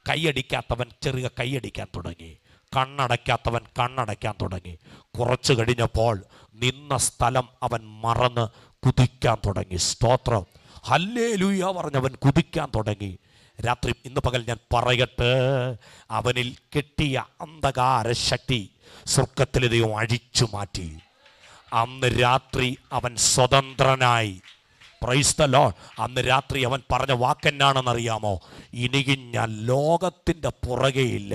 കൈയടിക്കാത്തവൻ ചെറിയ കൈയടിക്കാൻ തുടങ്ങി, കണ്ണടയ്ക്കാത്തവൻ കണ്ണടയ്ക്കാൻ തുടങ്ങി. കുറച്ച് കഴിഞ്ഞപ്പോൾ നിന്ന സ്ഥലം അവൻ മറന്ന് കുതിക്കാൻ തുടങ്ങി. സ്തോത്രം. ഹല്ലേലൂയ പറഞ്ഞവൻ കുതിക്കാൻ തുടങ്ങി. രാത്രി ഇന്ന് പകൽ ഞാൻ പറയട്ടെ, അവനിൽ കെട്ടിയ അന്ധകാര ശക്തി സ്വർഗത്തിലെ ദൈവം അഴിച്ചു മാറ്റി. അന്ന് രാത്രി അവൻ സ്വതന്ത്രനായി. Price the Lord. അന്ന് രാത്രി അവൻ പറഞ്ഞ വാക്കെന്നാണെന്നറിയാമോ? ഇനിയും ഞാൻ ലോകത്തിൻ്റെ പുറകെയില്ല,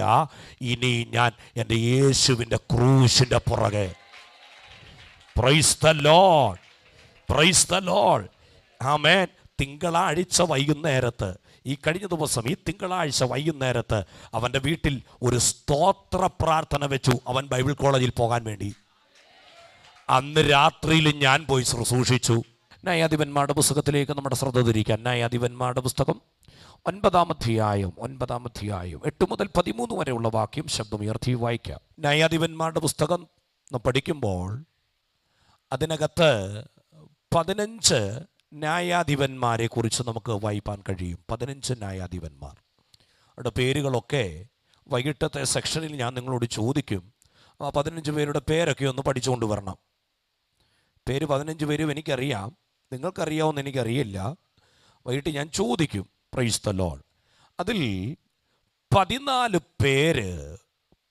ഇനി ഞാൻ എൻ്റെ യേശുവിൻ്റെ ക്രൂശിൻ്റെ പുറകെ. Praise the Lord. Praise the Lord. Amen. തിങ്കളാഴ്ച വൈകുന്നേരത്ത്, ഈ കഴിഞ്ഞ ദിവസം ഈ തിങ്കളാഴ്ച വൈകുന്നേരത്ത് അവൻ്റെ വീട്ടിൽ ഒരു സ്തോത്ര പ്രാർത്ഥന വെച്ചു. അവൻ ബൈബിൾ കോളേജിൽ പോകാൻ വേണ്ടി. അന്ന് രാത്രിയിൽ ഞാൻ പോയി ശുശ്രൂഷിച്ചു. ന്യായാധിപന്മാരുടെ പുസ്തകത്തിലേക്ക് നമ്മുടെ ശ്രദ്ധ തിരിക്കാൻ. ന്യായാധിപന്മാരുടെ പുസ്തകം 9-ാം അധ്യായം 8 മുതൽ 13 വരെയുള്ള വാക്യം ശബ്ദമുയർത്തി വായിക്കാം. ന്യായാധിപന്മാരുടെ പുസ്തകം പഠിക്കുമ്പോൾ അതിനകത്ത് 15 ന്യായാധിപന്മാരെ കുറിച്ച് നമുക്ക് വായിപ്പാൻ കഴിയും. 15 ന്യായാധിപന്മാർ. അവരുടെ പേരുകളൊക്കെ വൈകിട്ടത്തെ സെക്ഷനിൽ ഞാൻ നിങ്ങളോട് ചോദിക്കും. ആ 15 പേരുടെ പേരൊക്കെ ഒന്ന് പഠിച്ചുകൊണ്ട് വരണം. പേര് 15 പേരും എനിക്കറിയാം, നിങ്ങൾക്കറിയാവുന്ന എനിക്കറിയില്ല. വൈകിട്ട് ഞാൻ ചോദിക്കും. Price the Lord. അതിൽ 14 പേര്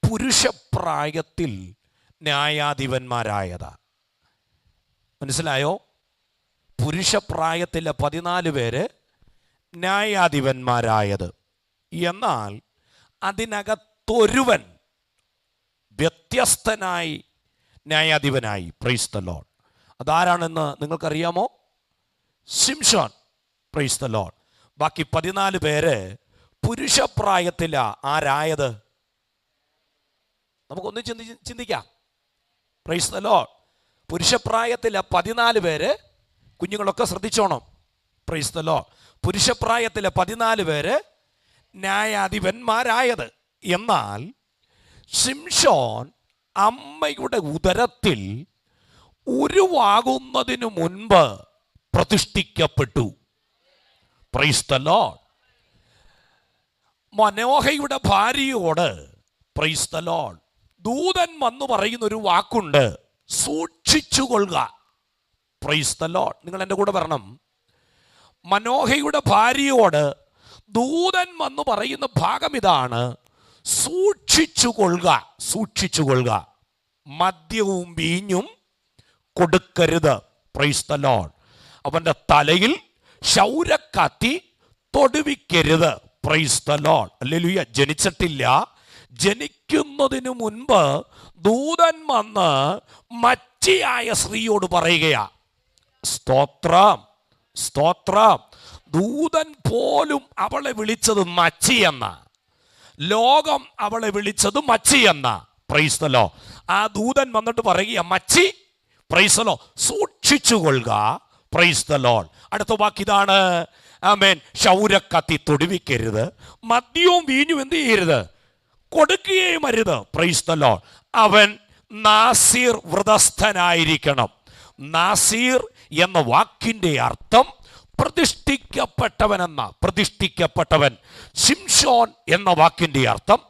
പുരുഷപ്രായത്തിൽ ന്യായാധിപന്മാരായതാ. മനസ്സിലായോ? പുരുഷപ്രായത്തിലെ 14 പേര് ന്യായാധിപന്മാരായത്. എന്നാൽ അതിനകത്തൊരുവൻ വ്യത്യസ്തനായി ന്യായാധിപനായി. Praise the Lord. അതാരാണെന്ന് നിങ്ങൾക്കറിയാമോ? ശിംശോൻ. Praise the Lord. ബാക്കി 14 പേര് പുരുഷപ്രായത്തിലാ ആരായത്. നമുക്കൊന്ന് ചിന്തിക്കാം. Price the Lord. പുരുഷപ്രായത്തിലെ 14 പേര്, കുഞ്ഞുങ്ങളൊക്കെ ശ്രദ്ധിച്ചോണം. Price the Lord. പുരുഷപ്രായത്തിലെ 14 പേര് ന്യായാധിപന്മാരായത്. എന്നാൽ ശിംശോൻ അമ്മയുടെ ഉദരത്തിൽ ഉരുവാകുന്നതിനു മുൻപ് പ്രതിഷ്ഠിക്കപ്പെട്ടു. Praise the Lord. മനോഹയുടെ ഭാര്യയോട് പ്രൈസ് ദ ലോർഡ് ദൂതൻ വന്നു പറയുന്നൊരു വാക്കുണ്ട്, സൂക്ഷിച്ചുകൊള്ളുക. Praise the Lord. നിങ്ങൾ എൻ്റെ കൂടെ വരണം. മനോഹയുടെ ഭാര്യയോട് ദൂതൻ വന്നു പറയുന്ന ഭാഗം ഇതാണ്, സൂക്ഷിച്ചുകൊള്ളുക. സൂക്ഷിച്ചുകൊള്ളുക. മദ്യവും വീഞ്ഞും കൊടുക്കരുത്. Praise the lord. അവൻ്റെ തലയിൽ ക്ഷൗരക്കത്തി തൊടുവിക്കരുത്. Praise the lord. ഹല്ലേലൂയ. ജനിച്ചിട്ടില്ല, ജനിക്കുന്നതിനു മുൻപ് ദൂതൻ വന്ന് മച്ചിയായ സ്ത്രീയോട് പറയുകയാ. സ്തോത്രം, സ്തോത്രം. ദൂതൻ പോലും അവളെ വിളിച്ചത് മച്ചി എന്ന, ലോകം അവളെ വിളിച്ചത് മച്ചി എന്ന. Praise the lord. ആ ദൂതൻ വന്നിട്ട് പറയുക, മച്ചി, പ്രൈസ് ദ ലോർഡ്, സൂക്ഷിച്ചുകൊള്ളുക. Praise the lord. അടുത്ത വാക്കിതാണ്, ആമേൻ, ക്ഷൗരക്കത്തി തൊടുവിക്കരുത്, മദ്യവും വീഞ്ഞും എന്ത് ചെയ്യരുത്, കൊടുക്കുകയും അരുത്. Price the Lord. അവൻ നാസീർ വ്രതസ്ഥനായിരിക്കണം. നാസീർ എന്ന വാക്കിൻ്റെ അർത്ഥം പ്രതിഷ്ഠിക്കപ്പെട്ടവൻ എന്ന. പ്രതിഷ്ഠിക്കപ്പെട്ടവൻ. ശിംശോൻ എന്ന വാക്കിൻ്റെ അർത്ഥം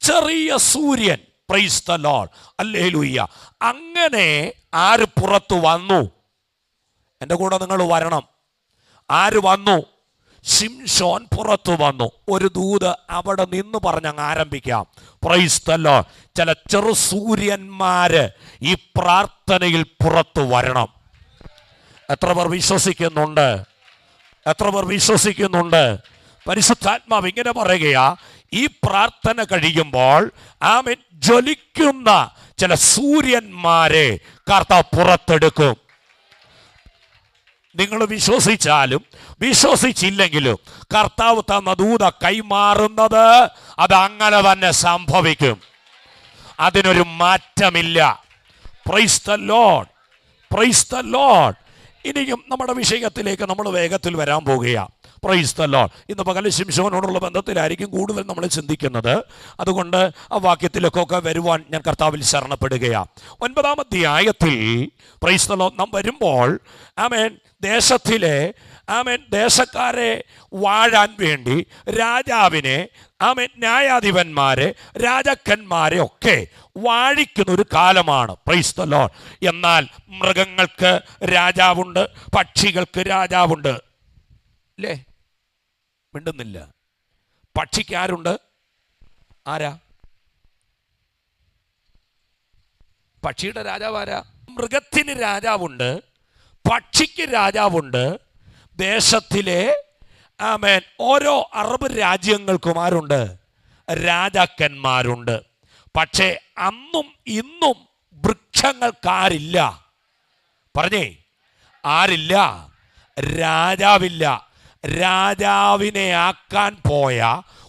ചെറിയ സൂര്യൻ. Price the lord. ഹല്ലേലൂയ. അങ്ങനെ ആര് പുറത്തു വന്നു? എൻ്റെ കൂടെ നിങ്ങൾ വരണം. ആര് വന്നു? ശിംശോൻ പുറത്തു വന്നു. ഒരു ദൂത് അവിടെ നിന്ന് പറഞ്ഞങ്ങ് ആരംഭിക്കാം. Price the Lord. ചില ചെറു സൂര്യന്മാര് ഈ പ്രാർത്ഥനയിൽ പുറത്തു വരണം. എത്ര പേർ വിശ്വസിക്കുന്നുണ്ട്? എത്ര പേർ വിശ്വസിക്കുന്നുണ്ട്? പരിശുദ്ധാത്മാവ് ഇങ്ങനെ പറയുകയാ, ഈ പ്രാർത്ഥന കഴിയുമ്പോൾ ആമേൻ ജ്വലിക്കുന്ന ചില സൂര്യന്മാരെ കർത്താവ് പുറത്തെടുക്കും. നിങ്ങൾ വിശ്വസിച്ചാലും വിശ്വസിച്ചില്ലെങ്കിലും കർത്താവ് തന്ന ദൂത കൈമാറുന്നത് അത് അങ്ങനെ തന്നെ സംഭവിക്കും. അതിനൊരു മാറ്റമില്ല. Price the Lord. Price the Lord. ഇനിയും നമ്മുടെ വിഷയത്തിലേക്ക് നമ്മൾ വേഗത്തിൽ വരാൻ പോകുകയാണ്. Price the Lord. ഇന്ന് പകൽ ശിംശോനോടുള്ള ബന്ധത്തിലായിരിക്കും കൂടുതൽ നമ്മൾ ചിന്തിക്കുന്നത്. അതുകൊണ്ട് ആ വാക്യത്തിലേക്കൊക്കെ വരുവാൻ ഞാൻ കർത്താവിൽ ശരണപ്പെടുകയാണ്. 9-ാം അധ്യായത്തിൽ പ്രൈസ് ദ ലോർഡ് നാം വരുമ്പോൾ ആമേൻ ദേശത്തിലെ ആമേൻ ദേശക്കാരെ വാഴാൻ വേണ്ടി രാജാവിനെ, ആമേൻ ന്യായാധിപന്മാരെ, രാജാക്കന്മാരെ ഒക്കെ വാഴിക്കുന്ന ഒരു കാലമാണ്. Price the Lord. എന്നാൽ മൃഗങ്ങൾക്ക് രാജാവുണ്ട്, പക്ഷികൾക്ക് രാജാവുണ്ട്. അല്ലേ? മിണ്ടുന്നില്ല. പക്ഷിക്ക് ആരുണ്ട്? ആരാ? പക്ഷിയുടെ രാജാവ് ആരാ? മൃഗത്തിന് രാജാവുണ്ട്, പക്ഷിക്ക് രാജാവുണ്ട്. ദേശത്തിലെ ആമേൻ ഓരോ അറബ് രാജ്യങ്ങൾക്കും ആരുണ്ട്? രാജാക്കന്മാരുണ്ട്. പക്ഷേ അന്നും ഇന്നും വൃക്ഷങ്ങൾക്കാരില്ല. പറഞ്ഞേ, ആരില്ല? രാജാവില്ല. രാജാവിനെ ആക്കാൻ പോയ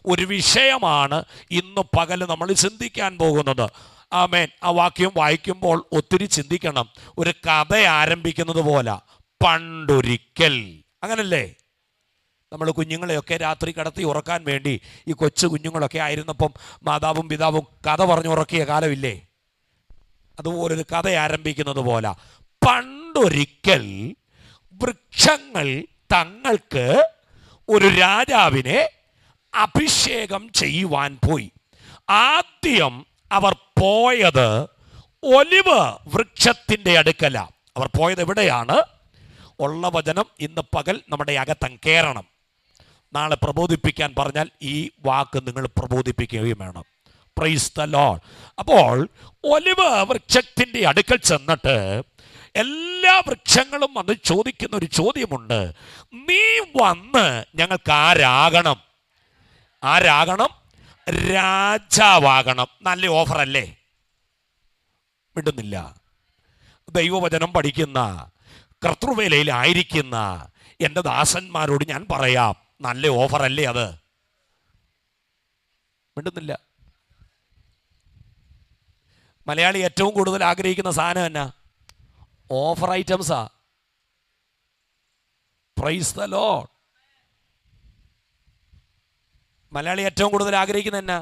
ഒരു വിഷയമാണ് ഇന്ന് പകൽ നമ്മൾ ചിന്തിക്കാൻ പോകുന്നത്. ആമേൻ. ആ വാക്യം വായിക്കുമ്പോൾ ഒത്തിരി ചിന്തിക്കണം. ഒരു കഥ ആരംഭിക്കുന്നത് പോലെ, പണ്ടൊരിക്കൽ, അങ്ങനല്ലേ? നമ്മൾ കുഞ്ഞുങ്ങളെയൊക്കെ രാത്രി കടത്തി ഉറക്കാൻ വേണ്ടി, ഈ കൊച്ചു കുഞ്ഞുങ്ങളൊക്കെ ആയിരുന്നപ്പം മാതാവും പിതാവും കഥ പറഞ്ഞു ഉറക്കിയ കാലമില്ലേ? അതുപോലൊരു കഥ ആരംഭിക്കുന്നത് പോലെ, പണ്ടൊരിക്കൽ വൃക്ഷങ്ങൾ തങ്ങൾക്ക് ഒരു രാജാവിനെ അഭിഷേകം ചെയ്യുവാൻ പോയി. ആദ്യം അവർ പോയത് ഒലിവ് വൃക്ഷത്തിൻ്റെ അടുക്കല. അവർ പോയത് എവിടെയാണ്? ഉള്ള വചനം ഇന്ന് പകൽ നമ്മുടെ അകത്തം കയറണം. നാളെ പ്രബോധിപ്പിക്കാൻ പറഞ്ഞാൽ ഈ വാക്ക് നിങ്ങൾ പ്രബോധിപ്പിക്കുകയും വേണം. Price the Lord. അപ്പോൾ ഒലിവ് വൃക്ഷത്തിൻ്റെ അടുക്കൽ ചെന്നിട്ട് എല്ലാ വൃക്ഷങ്ങളും വന്ന് ചോദിക്കുന്ന ഒരു ചോദ്യമുണ്ട്. നീ വന്ന് ഞങ്ങൾക്ക് ആരാകണം? ആരാകണം? രാജാവാകണം. നല്ല ഓഫറല്ലേ? വിടുന്നില്ല. ദൈവവചനം പഠിക്കുന്ന, കർത്തൃവേലയിലായിരിക്കുന്ന എൻ്റെ ദാസന്മാരോട് ഞാൻ പറയാം, നല്ല ഓഫറല്ലേ അത്? വിടുന്നില്ല. മലയാളി ഏറ്റവും കൂടുതൽ ആഗ്രഹിക്കുന്ന സാധനം എന്നാ? ഓഫർ ഐറ്റംസാ. Praise the lord. മലയാളി ഏറ്റവും കൂടുതൽ ആഗ്രഹിക്കുന്ന എന്നാ?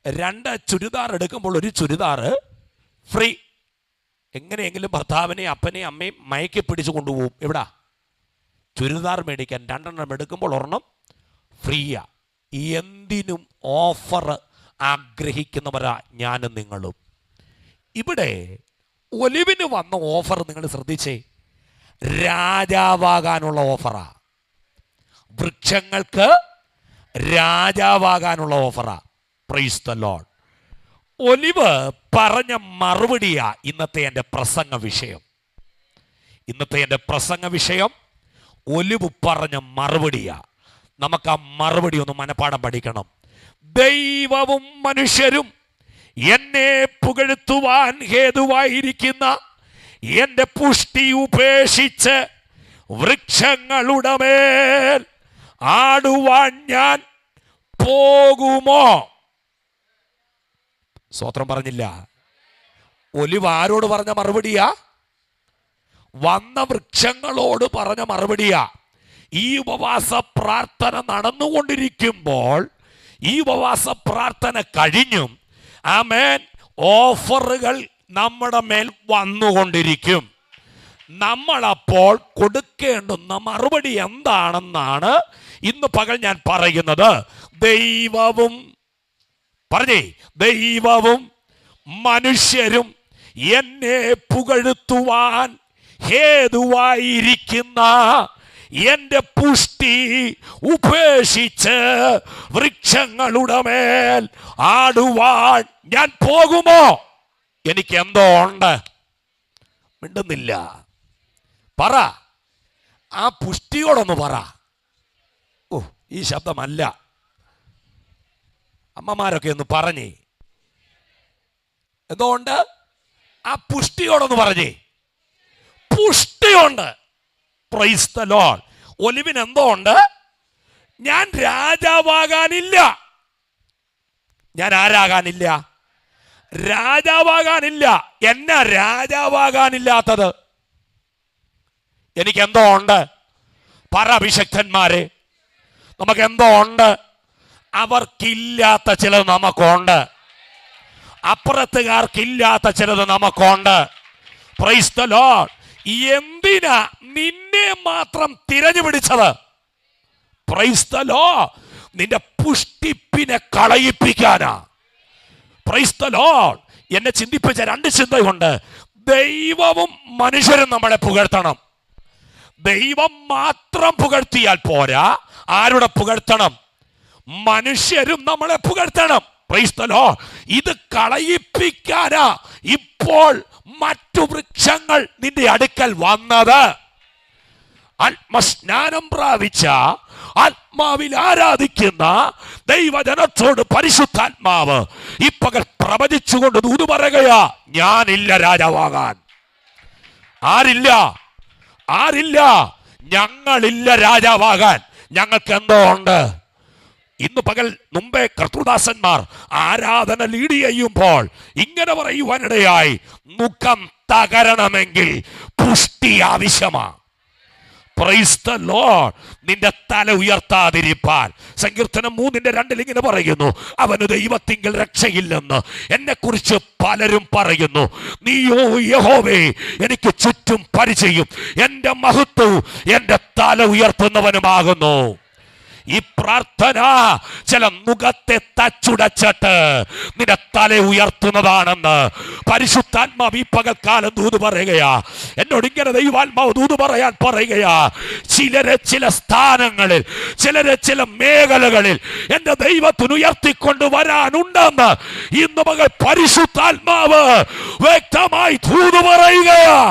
2 ചുരിദാർ എടുക്കുമ്പോൾ ഒരു ചുരിദാർ ഫ്രീ. എങ്ങനെയെങ്കിലും ഭർത്താവിനെയും അപ്പനെയും അമ്മയും മയക്കി പിടിച്ചു കൊണ്ടുപോകും. എവിടാ? ചുരിദാർ മേടിക്കാൻ 2 എണ്ണം എടുക്കുമ്പോൾ 1 എണ്ണം ഫ്രീയാ. എന്തിനും ഓഫർ ആഗ്രഹിക്കുന്നവരാ ഞാനും നിങ്ങളും. ഇവിടെ ഒലിവിന് വന്ന ഓഫർ നിങ്ങൾ ശ്രദ്ധിച്ചേ. രാജാവാകാനുള്ള ഓഫറാ. വൃക്ഷങ്ങൾക്ക് രാജാവാകാനുള്ള ഓഫറാ. Praise the lord. ഒലിവ് പറഞ്ഞ മറുപടിയാ ഇന്നത്തെ എൻ്റെ പ്രസംഗ വിഷയം. ഇന്നത്തെ എൻ്റെ പ്രസംഗ വിഷയം ഒലിവ് പറഞ്ഞ മറുപടിയാ. നമുക്ക് ആ മറുപടി ഒന്ന് മനപ്പാഠം പഠിക്കണം. ദൈവവും മനുഷ്യരും എന്നെ പുകഴ്ത്തുവാൻ ഹേതുവായിരിക്കുന്ന എൻ്റെ പുഷ്ടി ഉപേക്ഷിച്ച് വൃക്ഷങ്ങളുടെ മേൽ ആടുവാൻ ഞാൻ പോകുമോ? സ്വത്രം പറഞ്ഞില്ല. ഒലിവ് ആരോട് പറഞ്ഞ മറുപടിയാ? വന്ന വൃക്ഷങ്ങളോട് പറഞ്ഞ മറുപടിയാ. ഈ ഉപവാസ പ്രാർത്ഥന നടന്നുകൊണ്ടിരിക്കുമ്പോൾ, ഈ ഉപവാസ പ്രാർത്ഥന കഴിഞ്ഞും ആമേൻ, ഓഫറുകൾ നമ്മുടെ മേൽ വന്നുകൊണ്ടിരിക്കും. നമ്മളപ്പോൾ കൊടുക്കേണ്ടുന്ന മറുപടി എന്താണെന്നാണ് ഇന്ന് പകൽ ഞാൻ പറയുന്നത്. ദൈവവും പറഞ്ഞേ, ദൈവവും മനുഷ്യരും എന്നെ പുകഴ്ത്തുവാൻ ഹേതുവായിരിക്കുന്ന എൻ്റെ പുഷ്ടി ഉപേക്ഷിച്ച് വൃക്ഷങ്ങളുടെ മേൽ ആടുവാൻ ഞാൻ പോകുമോ? എനിക്ക് എന്തോ ഉണ്ട്. മിണ്ടുന്നില്ല. പറ, ആ പുഷ്ടിയോടൊന്ന് പറ. ഓ, ഈ ശബ്ദമല്ല. അമ്മമാരൊക്കെ ഒന്ന് പറഞ്ഞേ. എന്തുകൊണ്ട്? ആ പുഷ്ടിയോടൊന്ന് പറഞ്ഞേ. പുഷ്ടിയുണ്ട്. Praise the lord. ഒലിവിന് എന്തോ ഉണ്ട്? ഞാൻ രാജാവാകാനില്ല. ഞാൻ ആരാകാനില്ല? രാജാവാകാനില്ല. എന്നാ രാജാവാകാനില്ലാത്തത്? എനിക്ക് എന്തോ ഉണ്ട്. പറ അഭിഷക്തന്മാരെ, നമുക്ക് എന്തോ ഉണ്ട്. അവർക്കില്ലാത്ത ചിലത് നമുക്കുണ്ട്. അപ്പുറത്തുകാർക്കില്ലാത്ത ചിലത് നമുക്കുണ്ട്. Praise the lord. എന്തിനാ നിന്നെ മാത്രം തിരഞ്ഞു പിടിച്ചത്? Praise the lord. നിന്റെ പുഷ്ടിപ്പിനെ കളയിപ്പിക്കാനാ. Praise the lord. എന്നെ ചിന്തിപ്പിച്ച 2 ചിന്തയുണ്ട്. ദൈവവും മനുഷ്യരും നമ്മളെ പുകഴ്ത്തണം. ദൈവം മാത്രം പുകഴ്ത്തിയാൽ പോരാ. ആരുടെ പുകഴ്ത്തണം? മനുഷ്യരും നമ്മളെ പുകഴ്ത്തണം. Price the Lord. ഇത് കളയിപ്പിക്കാനാ ഇപ്പോൾ മറ്റു വൃക്ഷങ്ങൾ നിന്റെ അടുക്കൽ വന്നത്. ആത്മസ്നാനം പ്രാപിച്ച, ആത്മാവിൽ ആരാധിക്കുന്ന ദൈവജനത്തോട് പരിശുദ്ധാത്മാവ് ഈ പകൽ പ്രവചിച്ചുകൊണ്ട് ദൂത് പറയുകയാ, ഞാനില്ല രാജാവാകാൻ. ആരില്ല? ആരില്ല? ഞങ്ങളില്ല രാജാവാകാൻ. ഞങ്ങൾക്ക് എന്തോ ഉണ്ട്. ഇന്ന് പകൽ മുമ്പേ കർത്തൃദാസന്മാർ ആരാധന ലീഡ് ചെയ്യുമ്പോൾ ഇങ്ങനെ പറയുവാനിടയായി, മുഖം തകരണമെങ്കിൽ പുഷ്ടി ആവശ്യമാണ്. Price the lord. നിന്റെ തല ഉയർത്താതിരിപ്പാൻ സങ്കീർത്തനം 3:2 ഇങ്ങനെ പറയുന്നു, അവന് ദൈവത്തിങ്കൽ രക്ഷയില്ലെന്ന് എന്നെ കുറിച്ച് പലരും പറയുന്നു. നീയോ യഹോവേ എനിക്ക് ചുറ്റും പരിചയം, എന്റെ മഹത്വവും എന്റെ തല ഉയർത്തുന്നവനുമാകുന്നു. ഈ പ്രാർത്ഥന ചില മുഖത്തെ തച്ചുടച്ചിട്ട് നിന്റെ തല ഉയർത്തുന്നതാണെന്ന് പരിശുദ്ധാത്മാവ് ഈ പകൽക്കാലം ദൂത് പറയുകയാ. എന്നോട് ഇങ്ങനെ ദൈവാത്മാവ് ദൂത് പറയാൻ പറയുകയാ. ചിലരെ ചില സ്ഥാനങ്ങളിൽ, ചിലരെ ചില മേഖലകളിൽ എന്റെ ദൈവത്തിന് ഉയർത്തിക്കൊണ്ട് വരാനുണ്ടെന്ന് ഇന്ന് പകൽ പരിശുദ്ധാത്മാവ് വ്യക്തമായി ദൂത് പറയുകയാ.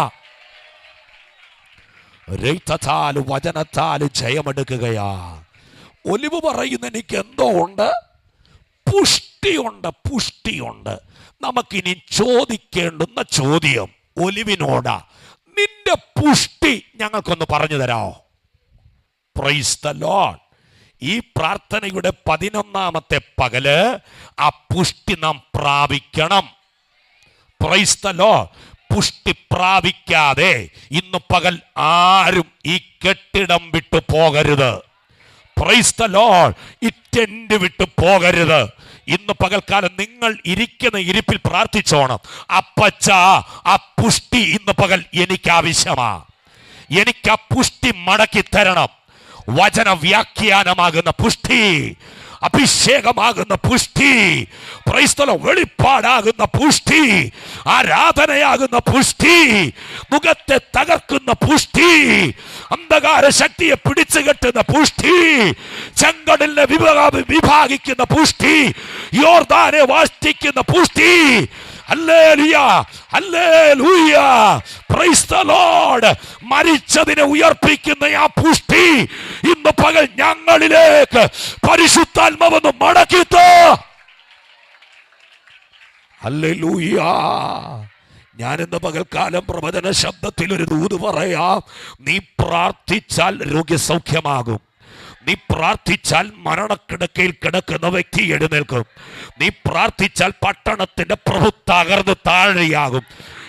രക്തത്താലും വചനത്താലും ജയമെടുക്കുകയാ. ഒലിവ് പറയുന്ന എനിക്ക് എന്തോ ഉണ്ട്, പുഷ്ടിയുണ്ട്, പുഷ്ടിയുണ്ട്. നമുക്കിനി ചോദിക്കേണ്ടുന്ന ചോദ്യം ഒലിവിനോടാ, നിന്റെ പുഷ്ടി ഞങ്ങൾക്കൊന്ന് പറഞ്ഞു തരാമോ? Praise the lord. ഈ പ്രാർത്ഥനയുടെ 11ാമത്തെ പകല് ആ പുഷ്ടി നാം പ്രാപിക്കണം. Praise the lord. പുഷ്ടി പ്രാപിക്കാതെ ഇന്ന് പകൽ ആരും ഈ കെട്ടിടം വിട്ടു പോകരുത്. Praise the lord. ഈ ടെന്റ് വിട്ടു പോകരുത്. ഇന്ന് പകൽക്കാലം നിങ്ങൾ ഇരിക്കുന്ന ഇരിപ്പിൽ പ്രാർത്ഥിച്ചോണം, അപ്പച്ച ആ പുഷ്ടി ഇന്ന് പകൽ എനിക്ക് ആവശ്യമാ. എനിക്ക് ആ പുഷ്ടി മടക്കി തരണം. വചന വ്യാഖ്യാനമാകുന്ന പുഷ്ടി, അഭിഷേകമാകുന്ന പുഷ്ടി, പ്രൈസ് ദ ലോർഡ്, വെളിപ്പാടാകുന്ന പുഷ്ടി, ആരാധനയാകുന്ന പുഷ്ടി, മുഖത്തെ തകർക്കുന്ന പുഷ്ടി, അന്ധകാര ശക്തിയെ പിടിച്ചു കെട്ടുന്ന പുഷ്ടി, ചെങ്കടലിനെ വിഭാഗിക്കുന്ന പുഷ്ടി, യോർദാനെ വാഷ്ടിക്കുന്ന പുഷ്ടി. ഹല്ലേലൂയ, ഹല്ലേലൂയ, പ്രൈസ് ദ ലോർഡ്. മരിച്ചതിനെ ഉയർപ്പിക്കുന്ന ആ പുഷ്ടി ഇന്ന് പകൽ ഞങ്ങളിലേക്ക് പരിശുദ്ധാത്മാവെന്ന് മടക്കിത്തോ. ഹല്ലേലൂയ. ഞാനിന്ന് പകൽക്കാലം പ്രവചന ശബ്ദത്തിൽ ഒരു ദൂത് പറയാം. നീ പ്രാർത്ഥിച്ചാൽ രോഗ്യസൗഖ്യമാകും. നീ പ്രാർത്ഥിച്ചാൽ മരണക്കിടക്കയിൽ കിടക്കുന്ന വ്യക്തി എഴുന്നേൽക്കും. നീ പ്രാർത്ഥിച്ചാൽ പട്ടണത്തിന്റെ പ്രഭു തകർന്ന് താഴെയാകും.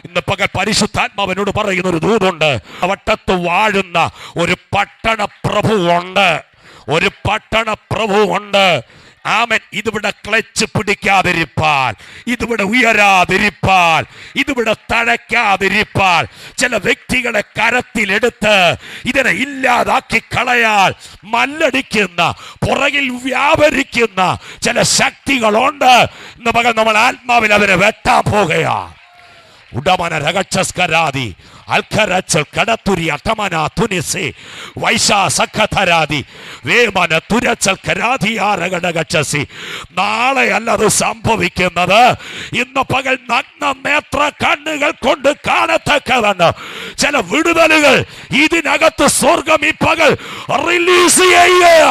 ഇന്ന് പകൽ പരിശുദ്ധാത്മാവിനോട് പറയുന്ന ഒരു ദൂതുണ്ട്. വട്ടത്ത് വാഴുന്ന ഒരു പട്ടണ പ്രഭു ഉണ്ട്, ഒരു പട്ടണ പ്രഭു ഉണ്ട്. ആമേൻ. ഇതിവിടെ ക്ലച്ച് പിടിക്കാതിരിപ്പാൽ, ഇതിവിടെ ഉയരാതിരിപ്പാൽ, ഇതിവിടെ തഴയ്ക്കാതിരിപ്പാൽ, ചില വ്യക്തികളെ കരത്തിലെടുത്ത് ഇതിനെ ഇല്ലാതാക്കി കളയാൽ മല്ലടിക്കുന്ന, പുറകിൽ വ്യാപരിക്കുന്ന ചില ശക്തികളുണ്ട്. ഇന്ന് പകൽ നമ്മൾ ആത്മാവിൽ അവരെ വെട്ടാൻ പോകുകയാണ്. ഉടമന രഗക്ഷസ്കരാതി അൽഖരച്ചൽ കടത്തുരി അട്ടമന തുനിസി വൈശാ സഖതരാതി വേമന തുരച്ചൽ കരാധിയാരകടകച്ചസി. നാളെ അല്ലത് സംഭവിക്കുന്നത്. ഇന്ന് പകൽ നഗ്ന നേത്ര കണ്ണുകൾ കൊണ്ട് കാണത്തക്കതാണ് ചില വിടുതലുകൾ ഇതിനകത്ത് സ്വർഗം ഈ പകൽ റിലീസ് ചെയ്യുക.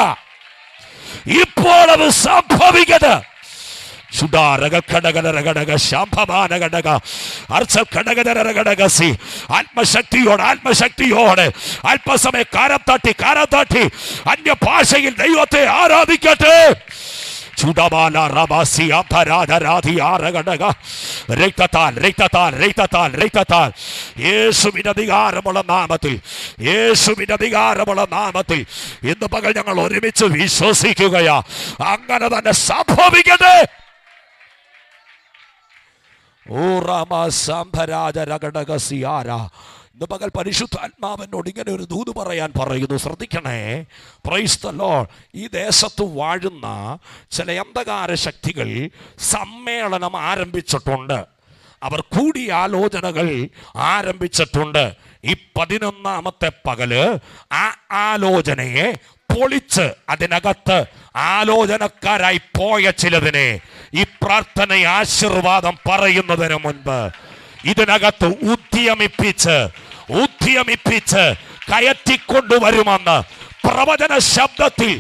ഇപ്പോൾ അത് സംഭവിക്കട്ടെ. ആത്മശക്തിയോടെ ആത്മശക്തിയോടെ അല്പസമയം കാരത്താട്ടി കാരത്താട്ടി അന്യഭാഷയിൽ ദൈവത്തെ ആരാധിക്കട്ടെ. യേശുവിന്റെ അധികാരമുള്ള നാമത്തിൽ, യേശുവിന്റെ അധികാരമുള്ള നാമത്തിൽ ഇന്ന് പകൽ ഞങ്ങൾ ഒരുമിച്ച് വിശ്വസിക്കുകയാ. അങ്ങനെ തന്നെ സംഭവിക്കട്ടെ. ഇന്ന് പകൽ പരിശുദ്ധാത്മാവിനോട് ഇങ്ങനെ ഒരു ദൂത് പറയാൻ പറയുന്നു. ശ്രദ്ധിക്കണേ. Price the lord. ഈ ദേശത്ത് വാഴുന്ന ചില അന്ധകാര ശക്തികൾ സമ്മേളനം ആരംഭിച്ചിട്ടുണ്ട്. അവർ കൂടിയാലോചനകൾ ആരംഭിച്ചിട്ടുണ്ട്. ഈ 11ാമത്തെ പകല് ആ ആലോചനയെ പൊളിച്ച് അതിനകത്ത് ആലോചനക്കാരായി പോയ ചിലതിനെ ഈ പ്രാർത്ഥന ആശീർവാദം പറയുന്നതിന് മുൻപ് ഇതിനകത്ത് ഉദ്യമിപ്പിച്ച് കയറ്റിക്കൊണ്ടുവരുമെന്ന് പ്രവചന ശബ്ദത്തിൽ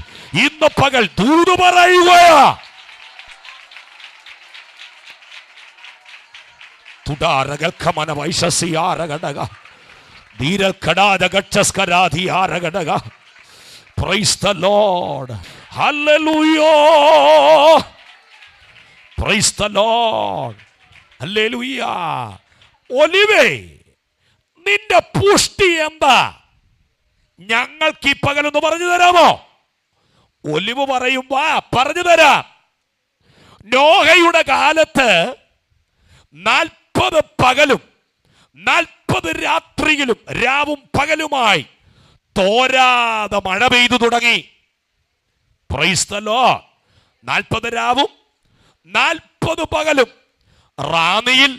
ഇന്ന് പകൽ ദൂത് പറയുകയാ. തുടാരകൽക്കമന വൈശസിയാരകടക ധീരകടാദഗക്ഷസ്കരാധിയാരകടക. Praise the lord. ഹല്ലേലൂയ, പ്രൈസ് ദി ലോർഡ്, ഹല്ലേലൂയ. ഒലിവേ, നിന്റെ പുഷ്ടി എന്താ? ഞങ്ങൾക്ക് ഈ പകലൊന്ന് പറഞ്ഞു തരാമോ? ഒലിവ് പറയും, വാ പറഞ്ഞു തരാം. നോഹയുടെ കാലത്ത് 40 പകലും 40 രാത്രിയിലും രാവും പകലുമായി തോരാതെ മഴ പെയ്തു തുടങ്ങി. Price the Lord. 40 രാവും 40 പകലും റാന്നിയിൽ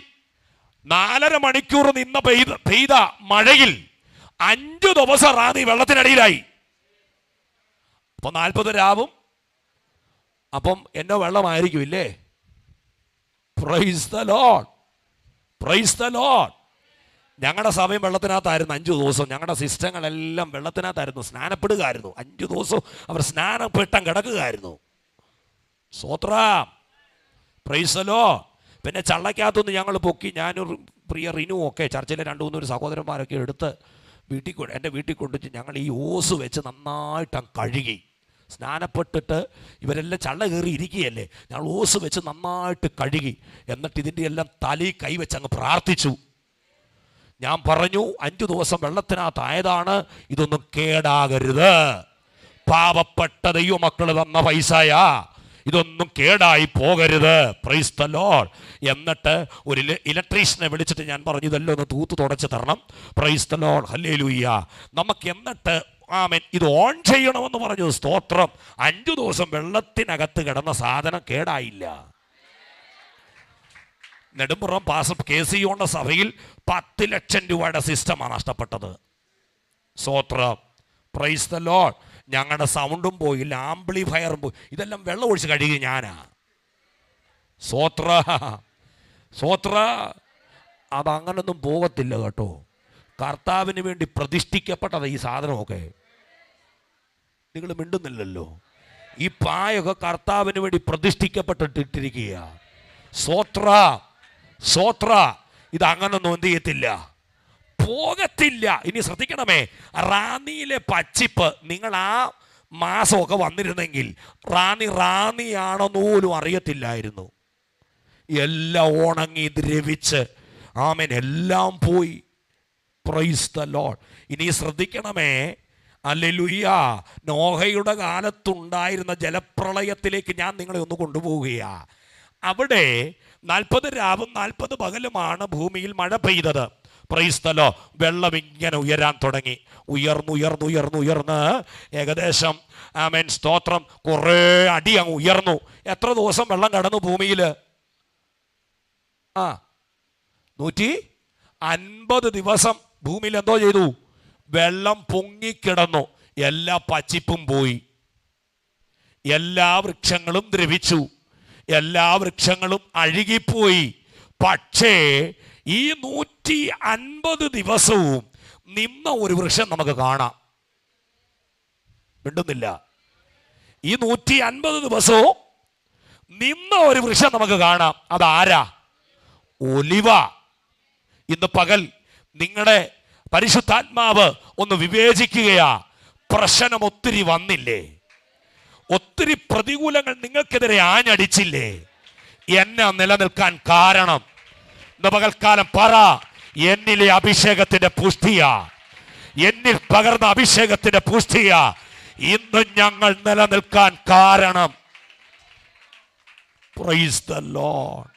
4.5 മണിക്കൂർ നിന്ന് പെയ്ത മഴയിൽ 5 ദിവസം റാന്നി വെള്ളത്തിനടിയിലായി. അപ്പൊ 40 രാവും, അപ്പം എന്നോ വെള്ളമായിരിക്കും ഇല്ലേ? Price the Lord, praise the Lord. ഞങ്ങളുടെ സഭയും വെള്ളത്തിനകത്തായിരുന്നു 5 ദിവസം. ഞങ്ങളുടെ സിസ്റ്റങ്ങളെല്ലാം വെള്ളത്തിനകത്തായിരുന്നു, സ്നാനപ്പെടുകയായിരുന്നു. 5 ദിവസം അവർ സ്നാനപ്പെട്ടാൻ കിടക്കുകയായിരുന്നു. സ്തോത്രം, പ്രൈസ് ദി ലോർഡ്. പിന്നെ ചള്ളക്കകത്തുനിന്ന് ഞങ്ങൾ പൊക്കി, ഞാനൊരു പ്രിയ റിനു ഒക്കെ ചർച്ചിലെ 2-3 സഹോദരന്മാരൊക്കെ എടുത്ത് എൻ്റെ വീട്ടിൽ കൊണ്ടുവച്ച് ഞങ്ങൾ ഈ ഓസ് വെച്ച് നന്നായിട്ട് കഴുകി. സ്നാനപ്പെട്ടിട്ട് ഇവരെല്ലാം ചള്ള കയറി ഇരിക്കുകയല്ലേ, ഞങ്ങൾ ഓസ് വെച്ച് നന്നായിട്ട് കഴുകി. എന്നിട്ട് ഇതിൻ്റെ എല്ലാം തലയിൽ കൈവച്ച് അങ്ങ് പ്രാർത്ഥിച്ചു. ഞാൻ പറഞ്ഞു, 5 ദിവസം വെള്ളത്തിനകത്തായതാണ്, ഇതൊന്നും കേടാകരുത്. പാവപ്പെട്ട ദൈവമക്കൾ തന്ന പൈസയാ, ഇതൊന്നും കേടായി പോകരുത്. Price the Lord. എന്നിട്ട് ഒരു ഇലക്ട്രീഷ്യനെ വിളിച്ചിട്ട് ഞാൻ പറഞ്ഞു, ഇതെല്ലാം ഒന്ന് തൂത്ത് തുടച്ച് തരണം. Price the lord, hallelujah. നമുക്ക് എന്നിട്ട് ആമേൻ ഇത് ഓൺ ചെയ്യണമെന്ന് പറഞ്ഞു. സ്തോത്രം. 5 ദിവസം വെള്ളത്തിനകത്ത് കിടന്ന സാധനം കേടായില്ല. നെടുമ്പുറം പാസ്റ്റർ KC സഭയിൽ 10 ലക്ഷം രൂപയുടെ സിസ്റ്റമാണ് നഷ്ടപ്പെട്ടത്. സ്തോത്രം, പ്രൈസ് ദി ലോർഡ്. ഞങ്ങളുടെ സൗണ്ടും പോയില്ല, ആംപ്ലിഫയറും പോയി. ഇതെല്ലാം വെള്ളം ഒഴിച്ച് കഴുകി ഞാനാ. സ്തോത്ര, സ്തോത്ര. അതങ്ങനൊന്നും പോകത്തില്ല കേട്ടോ. കർത്താവിന് വേണ്ടി പ്രതിഷ്ഠിക്കപ്പെട്ടത് ഈ സാധനമൊക്കെ. നിങ്ങൾ മിണ്ടുന്നില്ലല്ലോ. ഈ പായൊക്കെ കർത്താവിന് വേണ്ടി പ്രതിഷ്ഠിക്കപ്പെട്ടിട്ടിരിക്കുക. സ്തോത്ര, സ്തോത്ര. ഇതങ്ങനൊന്നും എന്ത് ചെയ്യത്തില്ല, പോകത്തില്ല. ഇനി ശ്രദ്ധിക്കണമേ, റാന്നിയിലെ പച്ചിപ്പ് നിങ്ങൾ ആ മാസമൊക്കെ വന്നിരുന്നെങ്കിൽ റാന്നിയാണെന്ന് പോലും അറിയത്തില്ലായിരുന്നു. എല്ലാം ഉണങ്ങി ദ്രവിച്ച് ആമേൻ എല്ലാം പോയി. Price the Lord. ഇനി ശ്രദ്ധിക്കണമേ, ഹല്ലേലൂയ. നോഹയുടെ കാലത്തുണ്ടായിരുന്ന ജലപ്രളയത്തിലേക്ക് ഞാൻ നിങ്ങളെ ഒന്ന് കൊണ്ടുപോവുകയാണ്. അവിടെ 40 രാവും 40 പകലുമാണ് ഭൂമിയിൽ മഴ പെയ്തത്. Praise the lord. വെള്ളം ഇങ്ങനെ ഉയരാൻ തുടങ്ങി. ഉയർന്ന് ഏകദേശം ആമേൻ സ്തോത്രം കുറേ അടി അങ്ങ് ഉയർന്നു. എത്ര ദിവസം വെള്ളം കടന്നു ഭൂമിയിൽ? 150 ദിവസം ഭൂമിയിൽ എന്തോ ചെയ്തു? വെള്ളം പൊങ്ങിക്കിടന്നു. എല്ലാ പച്ചിപ്പും പോയി, എല്ലാ വൃക്ഷങ്ങളും ദ്രവിച്ചു, എല്ലാ വൃക്ഷങ്ങളും അഴുകിപ്പോയി. പക്ഷേ ഈ 150 ദിവസവും നിന്ന ഒരു വൃക്ഷം നമുക്ക് കാണാം. മിണ്ടുന്നില്ല. ഈ 150 ദിവസവും നിന്ന ഒരു വൃക്ഷം നമുക്ക് കാണാം. അതാരാ? ഒലിവ. ഇന്ന് പകൽ നിങ്ങളുടെ പരിശുദ്ധാത്മാവ് ഒന്ന് വിവേചിക്കുകയാ. പ്രശ്നം ഒത്തിരി വന്നില്ലേ? ഒത്തിരി പ്രതികൂലങ്ങൾ നിങ്ങൾക്കെതിരെ ആഞ്ഞടിച്ചില്ലേ? എന്നെ നിലനിൽക്കാൻ കാരണം ഇന്ന് പകൽക്കാലം പറ, എന്നിലെ അഭിഷേകത്തിന്റെ പുഷ്ടിയാ, എന്നിൽ പകർന്ന അഭിഷേകത്തിന്റെ പുഷ്ടിയാ ഇന്ന് ഞങ്ങൾ നിലനിൽക്കാൻ കാരണം. Price the Lord,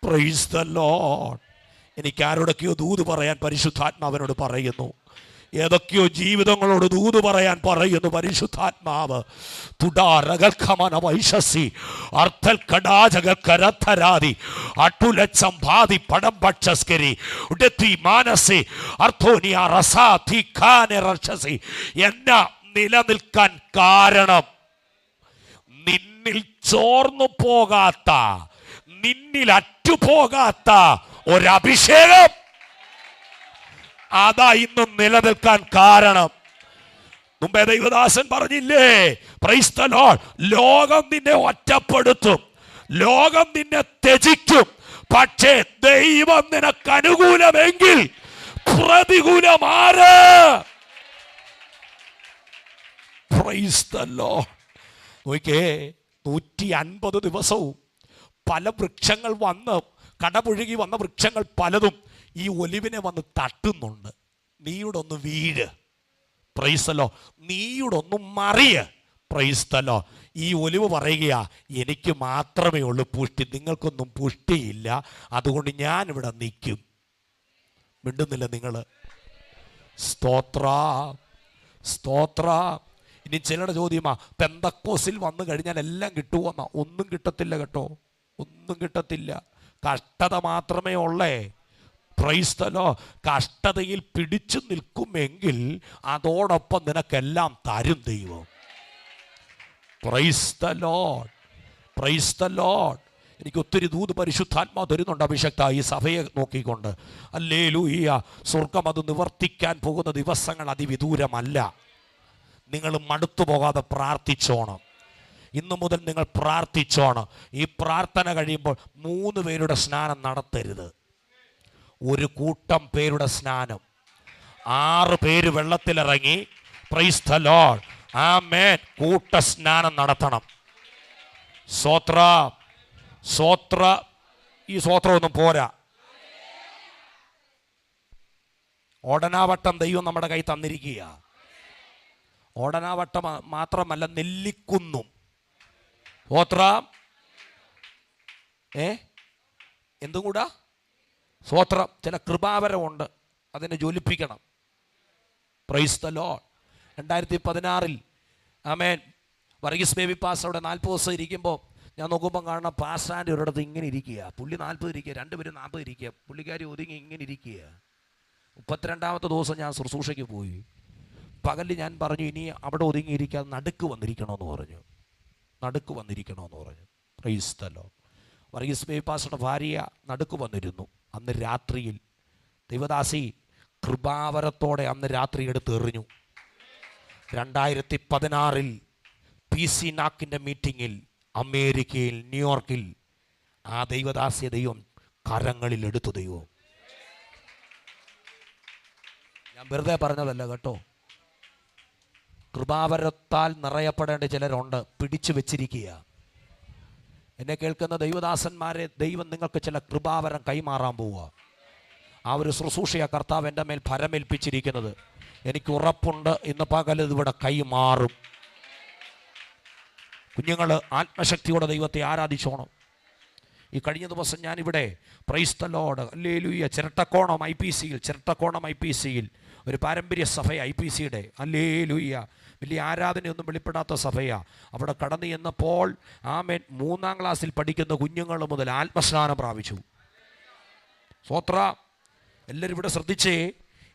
praise the Lord. എനിക്ക് ആരോടൊക്കെയോ ദൂത് പറയാൻ പരിശുദ്ധാത്മാവിനോട് പറയുന്നു. ഏതൊക്കെയോ ജീവിതങ്ങളോട് ദൂത് പറയാൻ പറയുന്നു പരിശുദ്ധാത്മാവ്. തുടാരകൽക്കമന വൈശസി അർത്ഥൽ കടാജകരധരാതി അട്ടുലച്ചംഭാതി പടം ഭക്ഷസ്കരി ഉടത്തി മാനസി അർത്ഥോനിയ റസാതി ഖാനെ റക്ഷസി. എന്നെ നിലനിൽക്കാൻ കാരണം നിന്നിൽ ചോർന്നു പോകാത്ത, നിന്നിൽ അറ്റുപോകാത്ത ഒരഭിഷേകം. അതാ ഇന്നും നിലനിൽക്കാൻ കാരണം. മുമ്പേ ദൈവദാസൻ പറഞ്ഞില്ലേ, പ്രൈസ് ദി ലോർഡ്, ലോകം നിന്നെ ഒറ്റപ്പെടുത്തും, ലോകം നിന്നെ ത്യജിക്കും, പക്ഷേ ദൈവം നിനക്ക് അനുകൂലമെങ്കിൽ പ്രതികൂലമാര്? പ്രൈസ് ദി ലോർഡ്, നോക്കേ, 150 ദിവസവും പല വൃക്ഷങ്ങൾ വന്ന് കടപുഴുകി വന്ന വൃക്ഷങ്ങൾ പലതും ഈ ഒലിവിനെ വന്ന് തട്ടുന്നുണ്ട്. നീയുടെ ഒന്ന് വീഴ്, പ്രൈസ്തലോ, നീയുടെ ഒന്ന് മറിയ്, പ്രൈസ്തലോ. ഈ ഒലിവ് പറയുകയാ, എനിക്ക് മാത്രമേ ഉള്ളൂ പുഷ്ടി, നിങ്ങൾക്കൊന്നും പുഷ്ടിയില്ല, അതുകൊണ്ട് ഞാനിവിടെ നിൽക്കും. മിണ്ടുന്നില്ല നിങ്ങൾ. സ്തോത്ര, സ്തോത്ര. ഇനി ചിലരുടെ ചോദ്യമാ, പെന്തക്കോസിൽ വന്നു കഴിഞ്ഞാൽ എല്ലാം കിട്ടുമെന്നാ? ഒന്നും കിട്ടത്തില്ല കേട്ടോ, ഒന്നും കിട്ടത്തില്ല. കഷ്ടത മാത്രമേ ഉള്ളേ. Price the Lord. കഷ്ടതയിൽ പിടിച്ചു നിൽക്കുമെങ്കിൽ അതോടൊപ്പം നിനക്കെല്ലാം തരും ദൈവം. Price the Lord, praise the Lord. എനിക്ക് ഒത്തിരി ദൂത് പരിശുദ്ധാത്മാവ് തരുന്നുണ്ട് അഭിഷക്ത ഈ സഭയെ നോക്കിക്കൊണ്ട്. ഹല്ലേലൂയ. സ്വർഗം അത് നിവർത്തിക്കാൻ പോകുന്ന ദിവസങ്ങൾ അതിവിദൂരമല്ല. നിങ്ങൾ മടുത്തു പോകാതെ പ്രാർത്ഥിച്ചോണം. ഇന്നു മുതൽ നിങ്ങൾ പ്രാർത്ഥിച്ചോണം. ഈ പ്രാർത്ഥന കഴിയുമ്പോൾ 3 പേരുടെ സ്നാനം നടത്തരുത്, ഒരു കൂട്ടം പേരുടെ സ്നാനം. 6 പേര് വെള്ളത്തിലിറങ്ങി, പ്രൈസ് ദി ലോർഡ്, ആമേൻ, കൂട്ട സ്നാനം നടത്തണം. സ്തോത്ര, സ്തോത്ര. ഈ സ്തോത്രമൊന്നും പോരാ. ഓടനാവട്ടം ദൈവം നമ്മുടെ കൈ തന്നിരിക്കുക. ഓടനാവട്ടം മാത്രമല്ല, നെല്ലിക്കുന്നും. സ്തോത്ര. എന്തും കൂടാ? സ്തോത്രം. ചില കൃപാവരമുണ്ട്, അതിനെ ജ്വലിപ്പിക്കണം. Praise the lord. 2016 ആമേൻ, വർഗീസ് ബേബി പാസ് അവിടെ 40 ദിവസം ഇരിക്കുമ്പോൾ ഞാൻ നോക്കുമ്പോൾ കാണണം പാസ്റ്റാൻ്റെ ഒരിടത്ത് ഇങ്ങനെ ഇരിക്കുക. പുള്ളി 40 ഇരിക്കുക, 2 പേരും 40 ഇരിക്കുക, പുള്ളിക്കാരി ഒതുങ്ങി ഇങ്ങനെ ഇരിക്കുക. 32ാമത്തെ ദിവസം ഞാൻ ശുശ്രൂഷയ്ക്ക് പോയി. പകലിൽ ഞാൻ പറഞ്ഞു, ഇനി അവിടെ ഒതുങ്ങിയിരിക്കാതെ നടുക്ക് വന്നിരിക്കണമെന്ന് പറഞ്ഞു. നടുക്ക് വന്നിരിക്കണമെന്ന് പറഞ്ഞു. Praise the lord. Varghese Baby പാസ്റ്ററുടെ ഭാര്യ നടുക്ക് വന്നിരുന്നു. അന്ന് രാത്രിയിൽ ദൈവദാസി കൃപാവരത്തോടെ അന്ന് രാത്രി എടുത്ത് എറിഞ്ഞു. 2016 PC നാക്കിൻ്റെ മീറ്റിങ്ങിൽ അമേരിക്കയിൽ ന്യൂയോർക്കിൽ ആ ദൈവദാസിയെ ദൈവം കരങ്ങളിൽ എടുത്തു. ദൈവം, ഞാൻ വെറുതെ പറഞ്ഞതല്ല കേട്ടോ. കൃപാവരത്താൽ നിറയപ്പെടേണ്ട ചിലരുണ്ട്, പിടിച്ചു വെച്ചിരിക്കുക. എന്നെ കേൾക്കുന്ന ദൈവദാസന്മാരെ, ദൈവം നിങ്ങൾക്ക് ചില കൃപാവരം കൈമാറാൻ പോവുക. ആ ഒരു ശുശ്രൂഷയ കർത്താവ് എൻ്റെ മേൽ ഫലമേൽപ്പിച്ചിരിക്കുന്നത്. എനിക്ക് ഉറപ്പുണ്ട്, ഇന്ന് പകൽ ഇതിവിടെ കൈമാറും. കുഞ്ഞുങ്ങൾ ആത്മശക്തിയോടെ ദൈവത്തെ ആരാധിച്ചോണം. ഈ കഴിഞ്ഞ ദിവസം ഞാനിവിടെ പ്രൈസ് ദി ലോർഡ്, ഹല്ലേലൂയ, ചിരട്ടക്കോണം IPCയിൽ ഒരു പാരമ്പര്യ സഭ IPCയുടെ, ഹല്ലേലൂയ, വലിയ ആരാധനയൊന്നും വെളിപ്പെടാത്ത സഭയാണ്. അവിടെ കടന്നു ചെന്നപ്പോൾ ആമേൻ 3ാം ക്ലാസ്സിൽ പഠിക്കുന്ന കുഞ്ഞുങ്ങൾ മുതൽ ആത്മസ്നാനം പ്രാപിച്ചു. സ്തോത്ര. എല്ലാവരും ഇവിടെ ശ്രദ്ധിച്ചേ,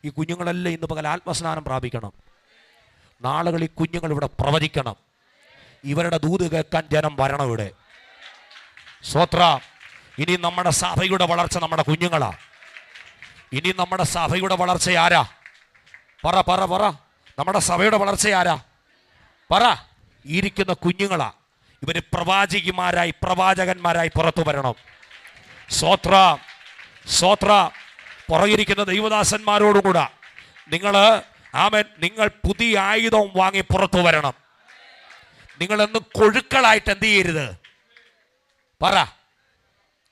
ഈ കുഞ്ഞുങ്ങളെല്ലാം ഇന്ന് പകൽ ആത്മസ്നാനം പ്രാപിക്കണം. നാളുകൾ ഈ കുഞ്ഞുങ്ങൾ ഇവിടെ പ്രവചിക്കണം. ഇവരുടെ ദൂത് കേൾക്കാൻ ജനം വരണം ഇവിടെ. സ്തോത്ര. ഇനി നമ്മുടെ സഭയുടെ വളർച്ച നമ്മുടെ കുഞ്ഞുങ്ങളാ. ഇനി നമ്മുടെ സഭയുടെ വളർച്ച ആരാ? പറ പറ പറ. നമ്മുടെ സഭയുടെ വളർച്ച ആരാ? പറ. ഇരിക്കുന്ന കുഞ്ഞുങ്ങളാ. ഇവര് പ്രവാചകിമാരായി, പ്രവാചകന്മാരായി പുറത്തു വരണം. സ്തോത്ര, സ്തോത്ര. പുറകിരിക്കുന്ന ദൈവദാസന്മാരോടുകൂടെ നിങ്ങൾ പുതിയ ആയുധം വാങ്ങി പുറത്തു വരണം. നിങ്ങളൊന്നും കൊഴുക്കളായിട്ട് എന്ത് ചെയ്യരുത്? പറ.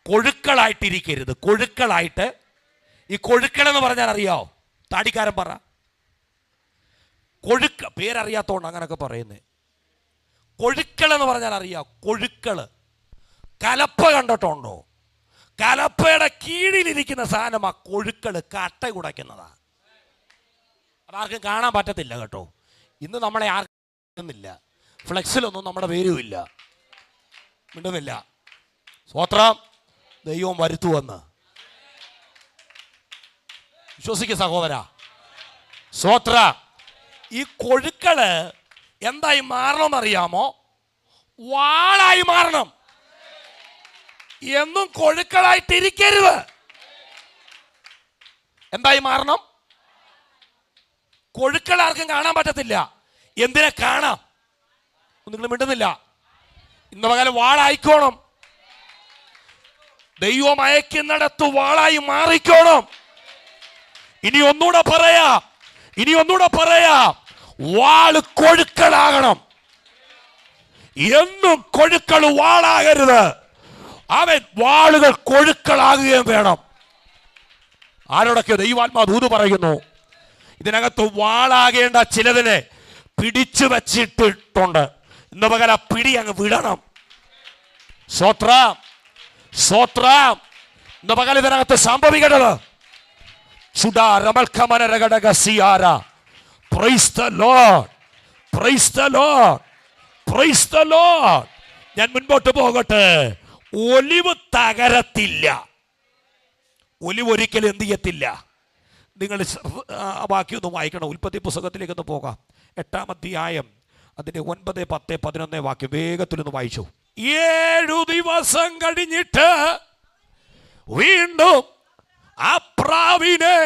കൊഴുക്കളായിട്ടിരിക്കരുത്. കൊഴുക്കളായിട്ട്. ഈ കൊഴുക്കളെന്ന് പറഞ്ഞാൽ അറിയാവോ? താടിക്കാരൻ പറ. പേരറിയാത്തോണ്ട് അങ്ങനൊക്കെ പറയുന്നേ. കൊഴുക്കളെന്ന് പറഞ്ഞാൽ അറിയാം. കൊഴുക്കള്. കലപ്പ കണ്ടിട്ടുണ്ടോ? കലപ്പയുടെ കീഴിലിരിക്കുന്ന സാധനമാ കൊഴുക്കള്. കട്ട കുടയ്ക്കുന്നതാ. അതാർക്കും കാണാൻ പറ്റത്തില്ല കേട്ടോ. ഇന്ന് നമ്മളെ ആർക്കും ഫ്ലെക്സിലൊന്നും നമ്മുടെ പേരുമില്ല, മിണ്ടുന്നില്ല. സ്തോത്രം. ദൈവം വരുത്തുവെന്ന് വിശ്വസിക്കുക സഹോദര. സ്തോത്ര. ഈ കൊഴുക്കള് എന്തായി മാറണമെന്നറിയാമോ? വാളായി മാറണം. എന്നും കൊഴുക്കളായിട്ടിരിക്കരുത്. എന്തായി മാറണം? കൊഴുക്കൾ ആർക്കും കാണാൻ പറ്റത്തില്ല. എന്തിനെ കാണാം? നിങ്ങൾ മിണ്ടുന്നില്ല. ഇന്ന് പകരം വാളായിക്കോണം. ദൈവം അയക്കുന്നിടത്ത് വാളായി മാറിക്കോണം. ഇനി ഒന്നുകൂടെ പറയാ, വാള് കൊഴുക്കളാകണം. എന്നും കൊഴുക്കൾ വാളാകരുത്. അവൻ വാളുകൾ കൊഴുക്കളാകുകയും വേണം. ആരോടൊക്കെ ദൈവാത്മാ ദൂത് പറയുന്നു. ഇതിനകത്ത് വാളാകേണ്ട ചിലതിനെ പിടിച്ചു വച്ചിട്ടുണ്ട്. ഇന്ന് പകൽ ആ പിടി അങ്ങ് വിടണം. സ്തോത്രം, സ്തോത്രം. ഇന്ന് പകൽ ഇതിനകത്ത് സംഭവിക്കേണ്ടത് ഞാൻ മുൻപോട്ട് പോകട്ടെ. ഒലിവ് തകരത്തില്ല. ഒലിവ് ഒരിക്കലും എന്ത് ചെയ്യത്തില്ല. നിങ്ങൾ ബാക്കിയൊന്നും വായിക്കണം. ഉൽപ്പത്തി പുസ്തകത്തിലേക്കൊന്ന് പോകാം. 8-ാം അധ്യായം അതിന്റെ 9, 10, 11 വാക്യം വേഗത്തിലൊന്ന് വായിച്ചു. 7 ദിവസം കഴിഞ്ഞിട്ട് വീണ്ടും ആ പ്രാവിനെ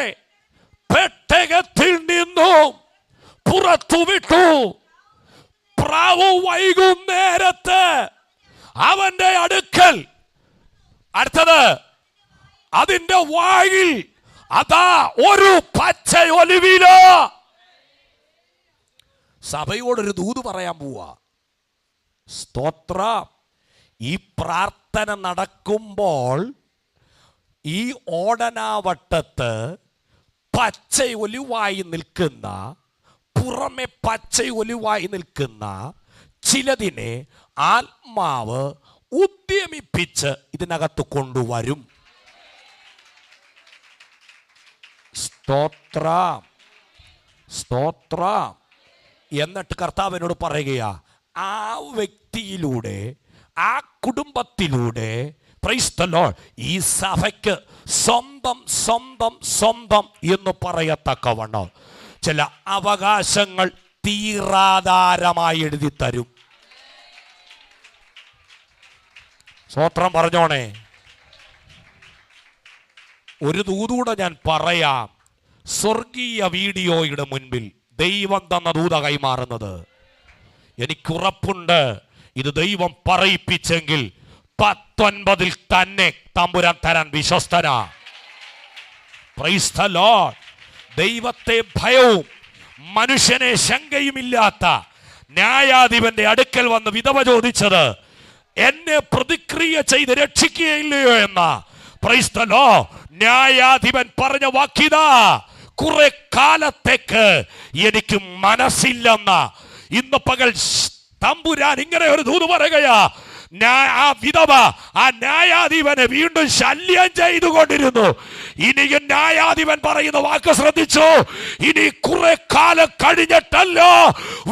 പെട്ടകത്തിൽ നിന്നും പുറത്തു വിട്ടു. പ്രാവ് വൈകുന്നേരത്ത് അവന്റെ അടുക്കൽ, അടുത്തത് അതിന്റെ വായിൽ അതാ ഒരു പച്ച ഒലിവില. സഭയോടൊരു ദൂത് പറയാൻ പോവാ. സ്തോത്രം. ഈ പ്രാർത്ഥന നടക്കുമ്പോൾ ഈ ഓടനാവട്ടത്ത് പച്ച ഒലിവായി നിൽക്കുന്ന, പുറമെ പച്ച ഒലിവായി നിൽക്കുന്ന ചിലതിനെ ആത്മാവ് ഉദ്യമിപ്പിച്ച് ഇതിനകത്ത് കൊണ്ടുവരും. സ്തോത്രം, സ്തോത്രം. എന്നിട്ട് കർത്താവിനോട് പറയുകയാ, ആ വ്യക്തിയിലൂടെ, ആ കുടുംബത്തിലൂടെ, പ്രൈസ് ദി ലോർഡ്, ഈ സഭയ്ക്ക് സ്വന്തം സ്വന്തം സ്വന്തം എന്ന് പറയത്തക്കവണ്ണം ചില അവകാശങ്ങൾ തീരാധാരമായി എഴുതി തരും. സ്തോത്രം പറഞ്ഞോണേ. ഒരു ദൂതൂടെ ഞാൻ പറയാം. സ്വർഗീയ വീഡിയോയുടെ മുൻപിൽ ദൈവം തന്ന ദൂത കൈമാറുന്നത് എനിക്കുറപ്പുണ്ട്. ഇത് ദൈവം പറയിപ്പിച്ചെങ്കിൽ 19 തന്നെ തമ്പുരാൻ തരാൻ വിശ്വസ്തനാ. Price the Lord. ദൈവത്തെ ഭയവും മനുഷ്യനെ ശങ്കയുമില്ലാത്ത ന്യായാധിപന്റെ അടുക്കൽ വന്ന് വിധവ ചോദിച്ചത്, എന്നെ പ്രതിക്രിയ ചെയ്ത് രക്ഷിക്കുകയില്ലയോ എന്ന. Praise the lord. ന്യായാധിപൻ പറഞ്ഞ വാക്കിതാ, കുറെ കാലത്തേക്ക് എനിക്ക് മനസ്സില്ലെന്ന. ഇന്ന് പകൽ തമ്പുരാൻ ഇങ്ങനെ ഒരു ദൂത് പറയുകയാ. ആ വിധവ ആ ന്യായാധിപനെ വീണ്ടും ശല്യം ചെയ്തുകൊണ്ടിരുന്നു. ഇനിയും ന്യായാധിപൻ പറയുന്ന വാക്ക് ശ്രദ്ധിച്ചു. ഇനി കുറെ കാലം കഴിഞ്ഞിട്ടല്ലോ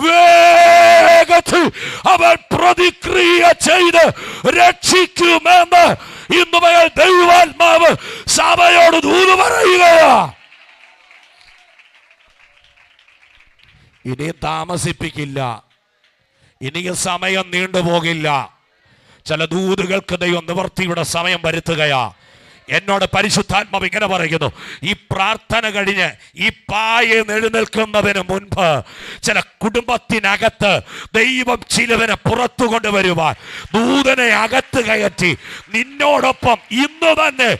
വേഗത്തിൽ അവൻ പ്രതിക്രിയ ചെയ്ത് രക്ഷിക്കുമെന്ന് ഇന്ന് പകൽ ദൈവാത്മാവ് സഭയോട് ദൂത് പറയുകയാ. ഇനി താമസിപ്പിക്കില്ല. ഇനി സമയം നീണ്ടുപോകില്ല. ചില ദൂതുകൾക്ക് ദൈവം നിവർത്തിയുടെ സമയം വരുത്തുകയാ. എന്നോട് പരിശുദ്ധാത്മാവ് ഇങ്ങനെ പറയുന്നു, ഈ പ്രാർത്ഥന കഴിഞ്ഞ് ഈ പായ എഴുന്നേൽക്കുന്നതിന് മുൻപ് ചില കുടുംബത്തിനകത്ത് ദൈവം ചിലവനെ പുറത്തു കൊണ്ടുവരുവാൻ ദൂതനെ അകത്ത് കയറ്റി നിന്നോടൊപ്പം ഇന്ന് തന്നെ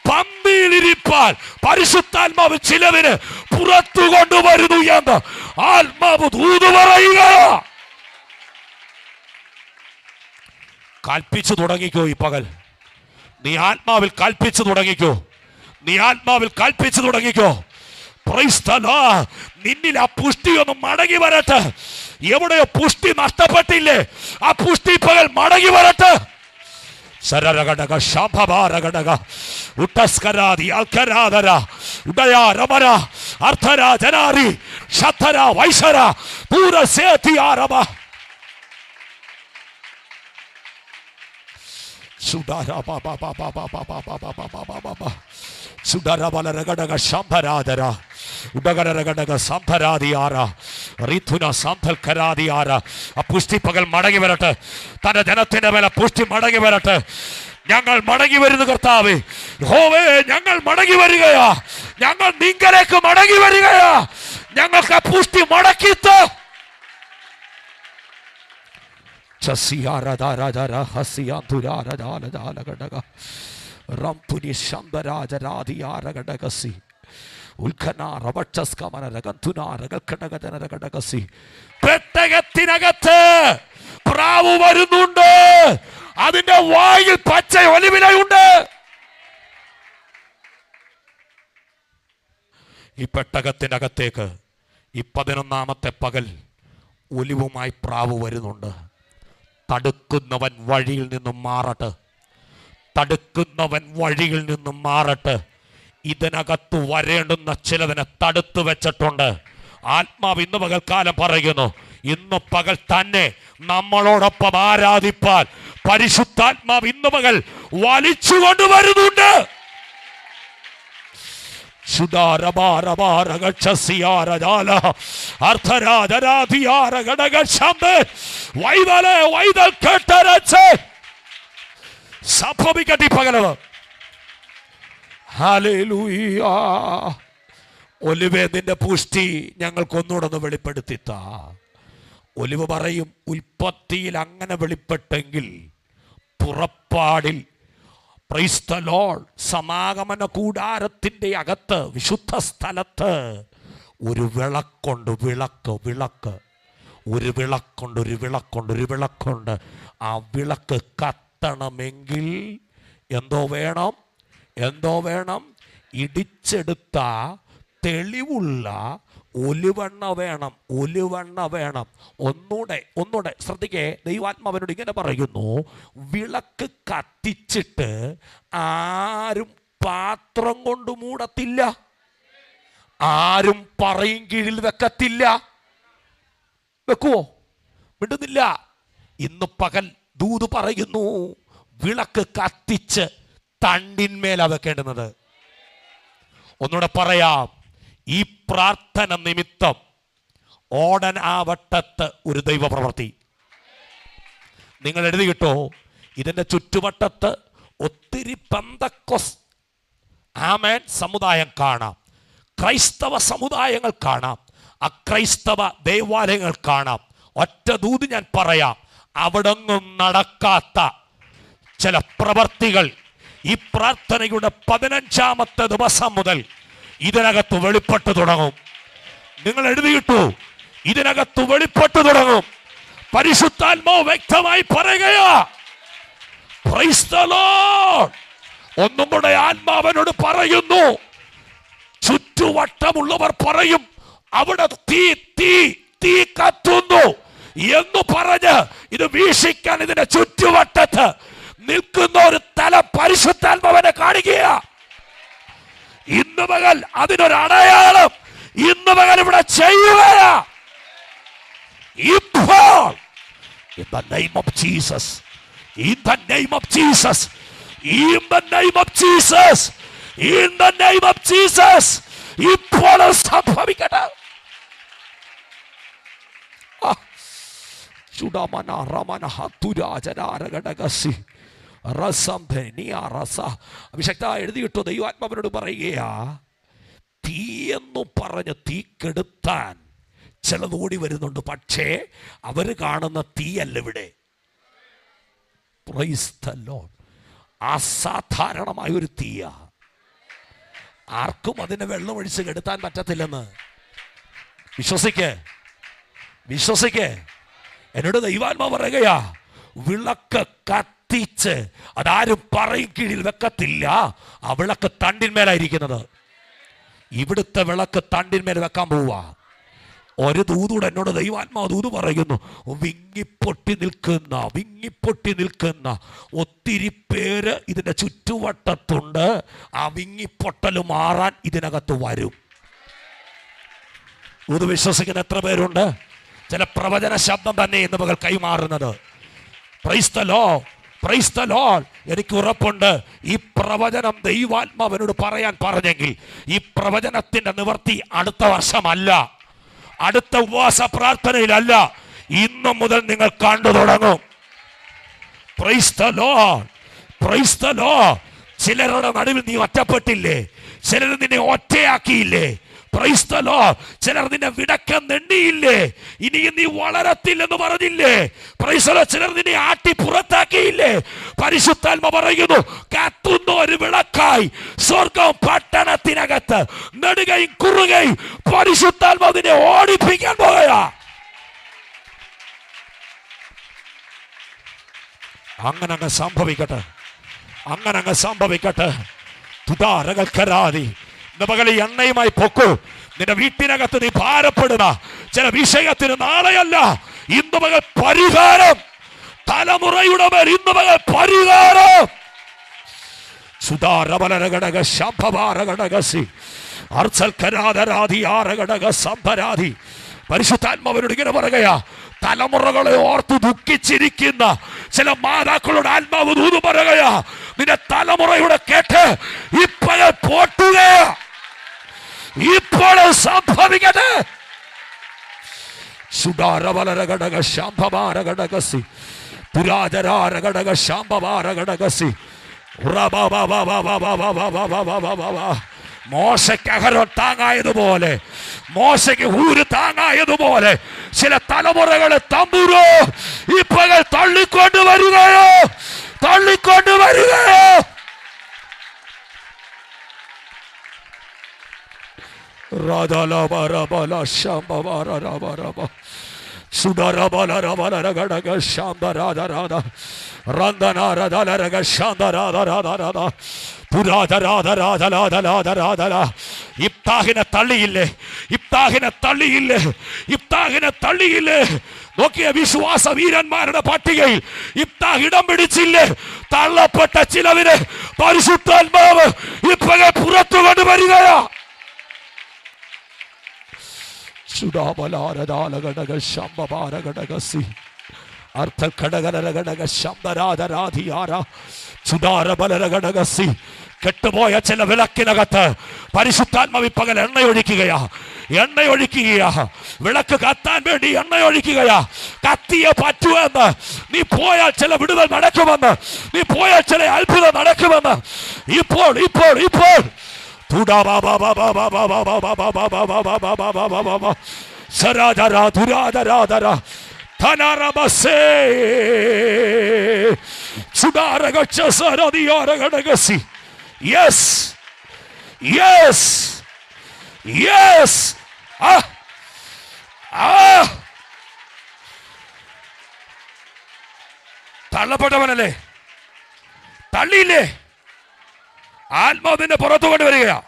പന്തിയിലിരിപ്പാൻ പരിശുദ്ധാത്മാവ് ചിലവന് പുറത്തു കൊണ്ടുവരുന്നു എന്ന് ആത്മാവ് ദൂത് പറയുക. കൽപ്പിച്ചു തുടങ്ങിക്കോ. ഈ പകൽ നീ ആത്മാവിൽ കൽപ്പിച്ചു തുടങ്ങിക്കോ. നീ ആത്മാവിൽ കൽപ്പിച്ചു തുടങ്ങിക്കോ. Price the Lord. നിന്നിൽ ആ പുഷ്ടി ഒന്ന് മടങ്ങി വരട്ടെ. എവിടെയോ പുഷ്ടി നഷ്ടപ്പെട്ടില്ലേ, ആ പുഷ്ടി പകൽ മടങ്ങി വരട്ടെ. ശരരഘടക ശാംഭഭാരഘടക ഉട്ടസ്കരാദി അൽക്കരാധര ഉദയാ രമര അർത്ഥര ജനാരി ശതര വൈശര പൂരസേതി ആരമ സുഡാരാ ബാബാ ബാബാ ബാബാ ബാബാ ബാബാ ബാബാ സുഡാരാ ബലരഘടക ശാംഭരാധര ഉടകരഘടക സാംഭരാദിയാര റിഥുന സാംഭൽക്കരാദിയാര. ആ പുഷ്ടി പകൽ മടങ്ങി വരട്ടെ. തന്റെ ജനത്തിന്റെ മേലെ പുഷ്ടി മടങ്ങി വരട്ടെ. ഞങ്ങൾ മടങ്ങി വരുന്നു കർത്താവേ. യഹോവേ, ഞങ്ങൾ മടങ്ങി വരികയാ. ഞങ്ങൾ നിങ്കലേക്ക് മടങ്ങി വരികയാ. ഞങ്ങൾക്ക് ആ പുഷ്ടി മടക്കിത്ത്. പെട്ടകത്തിനകത്ത് പ്രാവ് വരുന്നുണ്ട്. അതിന്റെ വായിൽ പച്ച ഒലിവിലയുണ്ട്. ഈ പെട്ടകത്തിനകത്തേക്ക് ഈ 11ാമത്തെ പകൽ ഒലിവുമായി പ്രാവ് വരുന്നുണ്ട്. തടുക്കുന്നവൻ വഴിയിൽ നിന്നും മാറട്ടെ, തടുക്കുന്നവൻ വഴിയിൽ നിന്നും മാറട്ടെ. ഇതിനകത്ത് വരേണ്ടുന്ന ചിലതിനെ തടുത്തു വെച്ചിട്ടുണ്ട്. ആത്മാവ് ഇന്ന് പകൽക്കാലം പറയുന്നു, ഇന്ന് പകൽ തന്നെ നമ്മളോടൊപ്പം ആരാധിപ്പാൻ പരിശുദ്ധാത്മാവ് ഇന്ന് പകൽ വലിച്ചു കൊണ്ടുവരുന്നുണ്ട്. സംഭവിക്കട്ടെ പകലത്. ഹല്ലേലൂയ. ഒലിവേ, നിന്റെ പുഷ്ടി ഞങ്ങൾക്കൊന്നുകൂടെ ഒന്ന് വെളിപ്പെടുത്തിത്താ. ഒലിവ് പറയും, ഉൽപ്പത്തിയിൽ അങ്ങനെ വെളിപ്പെട്ടെങ്കിൽ പുറപ്പാടിൽ പ്രൈസ് ദി ലോർഡ് സമാഗമന കൂടാരത്തിൻ്റെ അകത്ത് വിശുദ്ധ സ്ഥലത്ത് ഒരു വിളക്കുണ്ട്. ഒരു വിളക്കുണ്ട്. ആ വിളക്ക് കത്തണമെങ്കിൽ എന്തോ വേണം? ഇടിച്ചെടുത്ത തെളിവുള്ള ഒലിവെണ്ണ വേണം. ഒന്നൂടെ ശ്രദ്ധിക്കേ. ദൈവാത്മാവനോട് ഇങ്ങനെ പറയുന്നു, വിളക്ക് കത്തിച്ചിട്ട് ആരും പാത്രം കൊണ്ട് മൂടത്തില്ല, ആരും പറയും കീഴിൽ വെക്കത്തില്ല. വെക്കുവോ? വിടുന്നില്ല. ഇന്ന് പകൽ ദൂത് പറയുന്നു, വിളക്ക് കത്തിച്ച് തണ്ടിന്മേലാ വെക്കേണ്ടുന്നത്. ഒന്നുകൂടെ പറയാം, ഈ പ്രാർത്ഥന നിമിത്തം ഓടൻ ആ വട്ടത്ത് ഒരു ദൈവപ്രവൃത്തി നിങ്ങൾ എഴുതി കിട്ടോ. ഇതിൻ്റെ ചുറ്റുവട്ടത്ത് ഒത്തിരി പെന്തക്കോസ് ആമേൻ സമുദായം കാണാം, ക്രൈസ്തവ സമുദായങ്ങൾ കാണാം, അക്രൈസ്തവ ദേവാലയങ്ങൾ കാണാം. ഒറ്റ ദൂത് ഞാൻ പറയാം, അവിടെങ്ങും നടക്കാത്ത ചില പ്രവർത്തികൾ ഈ പ്രാർത്ഥനയുടെ 15ാമത്തെ ദിവസം മുതൽ ഇതിനകത്ത് വെളിപ്പെട്ടു തുടങ്ങും. നിങ്ങൾ എഴുതിയിട്ടു, ഇതിനകത്ത് വെളിപ്പെട്ടു തുടങ്ങും. പരിശുദ്ധാത്മാവ് വ്യക്തമായി പറയുകയാ. Price the Lord. ഒന്നും കൂടെ ആത്മാവനോട് പറയുന്നു, ചുറ്റുവട്ടമുള്ളവർ പറയും, അവിടെ തീ കത്തുന്നു എന്ന് പറഞ്ഞ് ഇത് വീക്ഷിക്കാൻ ഇതിന്റെ ചുറ്റുവട്ടത്ത് നിൽക്കുന്ന ഒരു തല പരിശുദ്ധാത്മാവനെ കാണുക. ഇന്ന് പകൽ അതിനൊരു അടയാളം ഇന്ന് പകൽ ഇവിടെ ചെയ്യുകയാ. ഇപ്പോൾ in the name of Jesus, in the name of Jesus, in the name of Jesus, in the name of Jesus, ഇപ്പോൾ സംഭവിക്കട്ടെ. ചുടമന റമന ഹതുരാജനാരകടകസി അഭിഷക്ത എഴുതിയിട്ടോ. ദൈവാത്മാവനോട് പറയുകയാ, തീയെന്നു പറഞ്ഞ് തീ കെടുത്താൻ ചിലത് ഓടി വരുന്നുണ്ട്. പക്ഷേ അവര് കാണുന്ന തീയല്ല ഇവിടെ. Price the Lord. അസാധാരണമായ ഒരു തീയ. ആർക്കും അതിനെ വെള്ളം ഒഴിച്ച് കെടുത്താൻ പറ്റത്തില്ലെന്ന് വിശ്വസിക്കേ. എന്നോട് ദൈവാത്മാവ് പറയുകയാ, വിളക്ക് കത്തിച്ച് അതാരും പറയും കീഴിൽ വെക്കത്തില്ല. ആ വിളക്ക് തണ്ടിന്മേലായിരിക്കുന്നത്. ഇവിടുത്തെ വിളക്ക് തണ്ടിന്മേൽ വെക്കാൻ പോവുക. ഒരു ദൂതൂടെ എന്നോട് ദൈവാത്മാവ് ദൂത് പറയുന്നു, വിങ്ങിപ്പൊട്ടി നിൽക്കുന്ന ഒത്തിരി പേര് ഇതിന്റെ ചുറ്റുവട്ടത്തുണ്ട്. ആ വിങ്ങിപ്പൊട്ടൽ മാറാൻ ഇതിനകത്ത് വരും. ദൂത് വിശ്വസിക്കുന്ന എത്ര പേരുണ്ട്? ചില പ്രവചന ശബ്ദം തന്നെ ഇന്ന് പകൽ കൈമാറുന്നത്. Price the Lord, praise the Lord. എനിക്ക് ഉറപ്പുണ്ട്, ഈ പ്രവചനം ദൈവാത്മാവനോട് പറയാൻ പറഞ്ഞെങ്കിൽ ഈ പ്രവചനത്തിന്റെ നിവർത്തി അടുത്ത വർഷമല്ല, അടുത്ത ഉപവാസ പ്രാർത്ഥനയിലല്ല, ഇന്നു മുതൽ നിങ്ങൾ കണ്ടു തുടങ്ങും. Price the Lord, praise the Lord. ചിലരുടെ നടുവിൽ നീ ഒറ്റപ്പെട്ടില്ലേ? ചിലർ നിന്നെ ഒറ്റയാക്കിയില്ലേ? Price the Lord. ചിലർ നിന്നെ വിടക്കം നെണ്ണിയില്ലേ, ഇനിയും നീ വളരത്തില്ലെന്ന് പറഞ്ഞില്ലേ. Price the Lord. ചിലർ നിന്നെ ആട്ടി പുറത്താക്കിയില്ലേ. പരിശുദ്ധാത്മ പറയുന്നു, കത്തുന്ന ഒരു വിളക്കായി സ്വർഗം പട്ടണത്തിനകത്ത് നെടുകയും കുറുകയും പരിശുദ്ധാത്മ നിന്നെ ഓടിപ്പിക്കാൻ പോവുകയാ. അങ്ങനെ അങ്ങ് സംഭവിക്കട്ടെ, അങ്ങനെ അങ്ങ് സംഭവിക്കട്ടെ. തുതാരകൽക്കരാതി പകല് എണ്ണയുമായി പൊക്കൂ. നിന്റെ വീട്ടിനകത്ത് നീ ഭാരപ്പെടുന്ന ചില വിഷയത്തിന് നാളെയല്ല, ഇന്ന് പകൽ പരിഹാരം. തലമുറയുടെ മേൽ ഇന്ന് പകൽ പരിഹാരം. സുതാരബലരഘടക ശംഭവാരഘടകസി അർച്ചൽക്കരാധരാധി ആരഘടക സംഭരാധി. പരിശുദ്ധാത്മാവരോട് ഇങ്ങനെ പറയുകയാ, തലമുറകളെ ഓർത്ത് ദുഃഖിച്ചിരിക്കുന്ന ചില മാതാക്കളുടെ ആത്മാവ് ദൂത് പറയുകയാ, നിന്റെ തലമുറയുടെ കേട്ട് ഇപ്പോൾ പോട്ടുകയാ, ഇപ്പോൾ സംഭവിക്കട്ടെ. സുധാരബലരഘടക ശാംഭവാരഘടകസി പുരാജരാരഘടക ശാംഭവാരഘടകസി. മോശയ്ക്ക് അഹരോൻ താങ്ങായതുപോലെ, മോശയ്ക്ക് ഹൂര് താങ്ങായതുപോലെ ചില തലമുറകളെ തമ്പുരോ ഈ പകൽ തള്ളിക്കൊണ്ട് വരികയോ, തള്ളിക്കൊണ്ട് വരികയോ. രാധാലബല ശാംബവാരബ സുധരബലരബലരഘടക ശാംബരാധരാധ റന്ധനാരധലരഘ ശാന്തരാധരാധരാധ പുരാധരാധരാധരാധരാധരാധരാ. ഇബ്താഹിനെ തള്ളിയില്ലേ, ഇബ്താഹിനെ തള്ളിയില്ലേ, ഇബ്താഹിനെ തള്ളിയില്ലേ. നോക്കിയ വിശ്വാസ വീരന്മാരുടെ പട്ടികയിൽ ഇബ്താഹ് ഇടം പിടിച്ചില്ലേ. തള്ളപ്പെട്ട ചിലവിനെ പരിശുദ്ധാത്മാവ് ഇപ്പോഴേ പുറത്തു കൊണ്ടുവരികയാ. സുധാബലാരദാലഘടക ശംഭവാരഘടകസി അർത്ഥഘടകരഘടക ശബ്ദരാധരാധിയാര സുധാരബലരഘടകസി. കെട്ടുപോയ ചില വിളക്കിനകത്ത് പരിശുദ്ധാത്മാവ് പകൽ എണ്ണയൊഴിക്കുകയാ, എണ്ണയൊഴിക്കുകയാ. വിളക്ക് കത്താൻ വേണ്ടി എണ്ണയൊഴിക്കുകയാ. കത്തിയെ പറ്റുമെന്ന്, നീ പോയാൽ ചില വിടുതൽ നടക്കുമെന്ന്, നീ പോയാൽ ചില അത്ഭുതം നടക്കുമെന്ന് ഇപ്പോൾ ഇപ്പോൾ ഇപ്പോൾ സരാധരാ ദുരാധരാധര ധനരമസേ സുധാരകച്ച സരദിയാരഘടകസി. Yes yes yes. തള്ളപ്പെട്ടവനല്ലേ, തള്ളിയില്ലേ, ആത്മാവിന്റെ പുറത്തു കൊണ്ടുവരികയാ.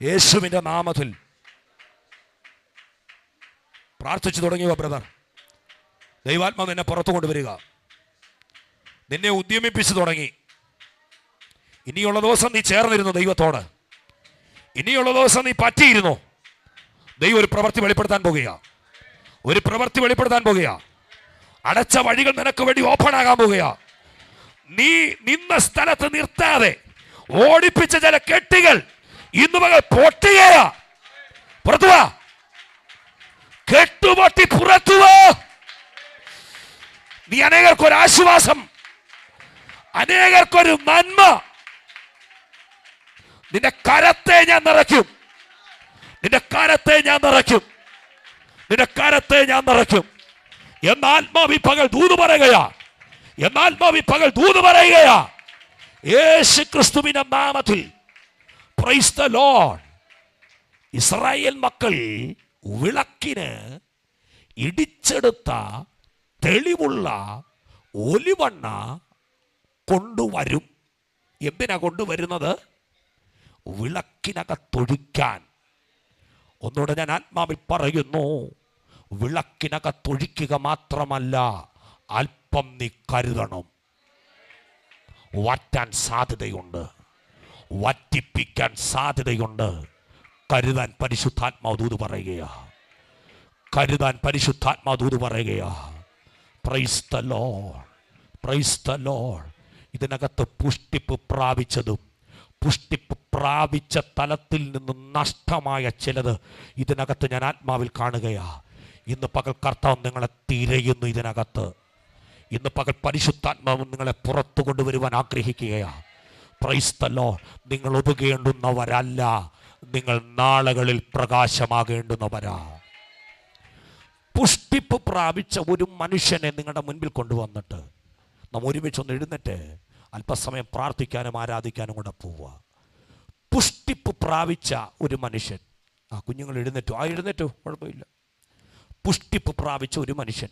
യേശുവിന്റെ നാമത്തിൽ പ്രാർത്ഥിച്ചു തുടങ്ങിയോ ബ്രദർ? ദൈവാത്മാവ് നിന്നെ പുറത്തു കൊണ്ടുവരിക, നിന്നെ ഉദ്യമിപ്പിച്ചു തുടങ്ങി. ഇനിയുള്ള ദിവസം നീ ചേർന്നിരുന്നു ദൈവത്തോട്, ഇനിയുള്ള ദിവസം നീ പറ്റിയിരുന്നു. ദൈവം ഒരു പ്രവൃത്തി വെളിപ്പെടുത്താൻ പോകുക, ഒരു പ്രവൃത്തി വെളിപ്പെടുത്താൻ പോകുക. അടച്ച വഴികൾ നിനക്ക് വേണ്ടി ഓപ്പൺ ആകാൻ പോകുക. നീ നിന്ന സ്ഥലത്ത് നിർത്താതെ ഓടിപ്പിച്ച ചില കെട്ടുകൾ ഇന്ന് മകൾ പൊട്ടുകയാ. പുറത്തുവാ, കെട്ടുപൊട്ടി പുറത്തുവാ. നീ അനേകർക്കൊരു ആശ്വാസം, അനേകർക്കൊരു നന്മ. നിന്റെ കരത്തെ ഞാൻ നിറയ്ക്കും, നിന്റെ കരത്തെ ഞാൻ നിറയ്ക്കും, നിന്റെ കരത്തെ ഞാൻ നിറയ്ക്കും. എന്നാത്മാവി പകൽ ദൂത് പറയുകയാ, എന്നാത്മാവി പകൽ ദൂത് പറയുകയാ. യേശു ക്രിസ്തുവിന്റെ നാമത്തിൽ പ്രൈസ് ദി ലോർഡ്. ഇസ്രായേൽ മക്കൾ വിളക്കിന് ഇടിച്ചെടുത്ത തെളിവുള്ള ഒലിവെണ്ണ കൊണ്ടുവരും. എന്തിനാ കൊണ്ടുവരുന്നത്? വിളക്കിനകത്തൊഴിക്കാൻ. ഒന്നുകൂടെ ഞാൻ ആത്മാവിൽ പറയുന്നു, വിളക്കിനകത്തൊഴിക്കുക മാത്രമല്ല, അല്പം നീ കരുതണം. വറ്റാൻ സാധ്യതയുണ്ട്, വറ്റിപ്പിക്കാൻ സാധ്യതയുണ്ട്. കരുതാൻ പരിശുദ്ധാത്മാവ് ദൂത് പറയുകയാ, കരുതാൻ പരിശുദ്ധാത്മാവ് ദൂത് പറയുകയാ. Price the Lord, praise the Lord. ഇതിനകത്ത് പുഷ്ടിപ്പ് പ്രാപിച്ചതും പുഷ്ടിപ്പ് പ്രാപിച്ച തലത്തിൽ നിന്നും നഷ്ടമായ ചിലത് ഇതിനകത്ത് ഞാൻ ആത്മാവിൽ കാണുകയാ. ഇന്ന് പകൽ കർത്താവ് നിങ്ങളെ തിരയുന്നു ഇതിനകത്ത്. ഇന്ന് പകൽ പരിശുദ്ധാത്മാവ് നിങ്ങളെ പുറത്തു കൊണ്ടുവരുവാൻ ആഗ്രഹിക്കുകയാണ്. Price the Lord. നിങ്ങൾ ഒതുങ്ങേണ്ടുന്നവരല്ല, നിങ്ങൾ നാളുകളിൽ പ്രകാശമാകേണ്ടുന്നവരാ. പുഷ്ടിപ്പ് പ്രാപിച്ച ഒരു മനുഷ്യനെ നിങ്ങളുടെ മുൻപിൽ കൊണ്ടുവന്നിട്ട് നാം ഒരുമിച്ചൊന്ന് എഴുന്നേറ്റ് അല്പസമയം പ്രാർത്ഥിക്കാനും ആരാധിക്കാനും കൂടെ പോവുക. പുഷ്ടിപ്പ് പ്രാപിച്ച ഒരു മനുഷ്യൻ. കുഞ്ഞുങ്ങൾ എഴുന്നേറ്റു, കുഴപ്പമില്ല. പുഷ്ടിപ്പ് പ്രാപിച്ച ഒരു മനുഷ്യൻ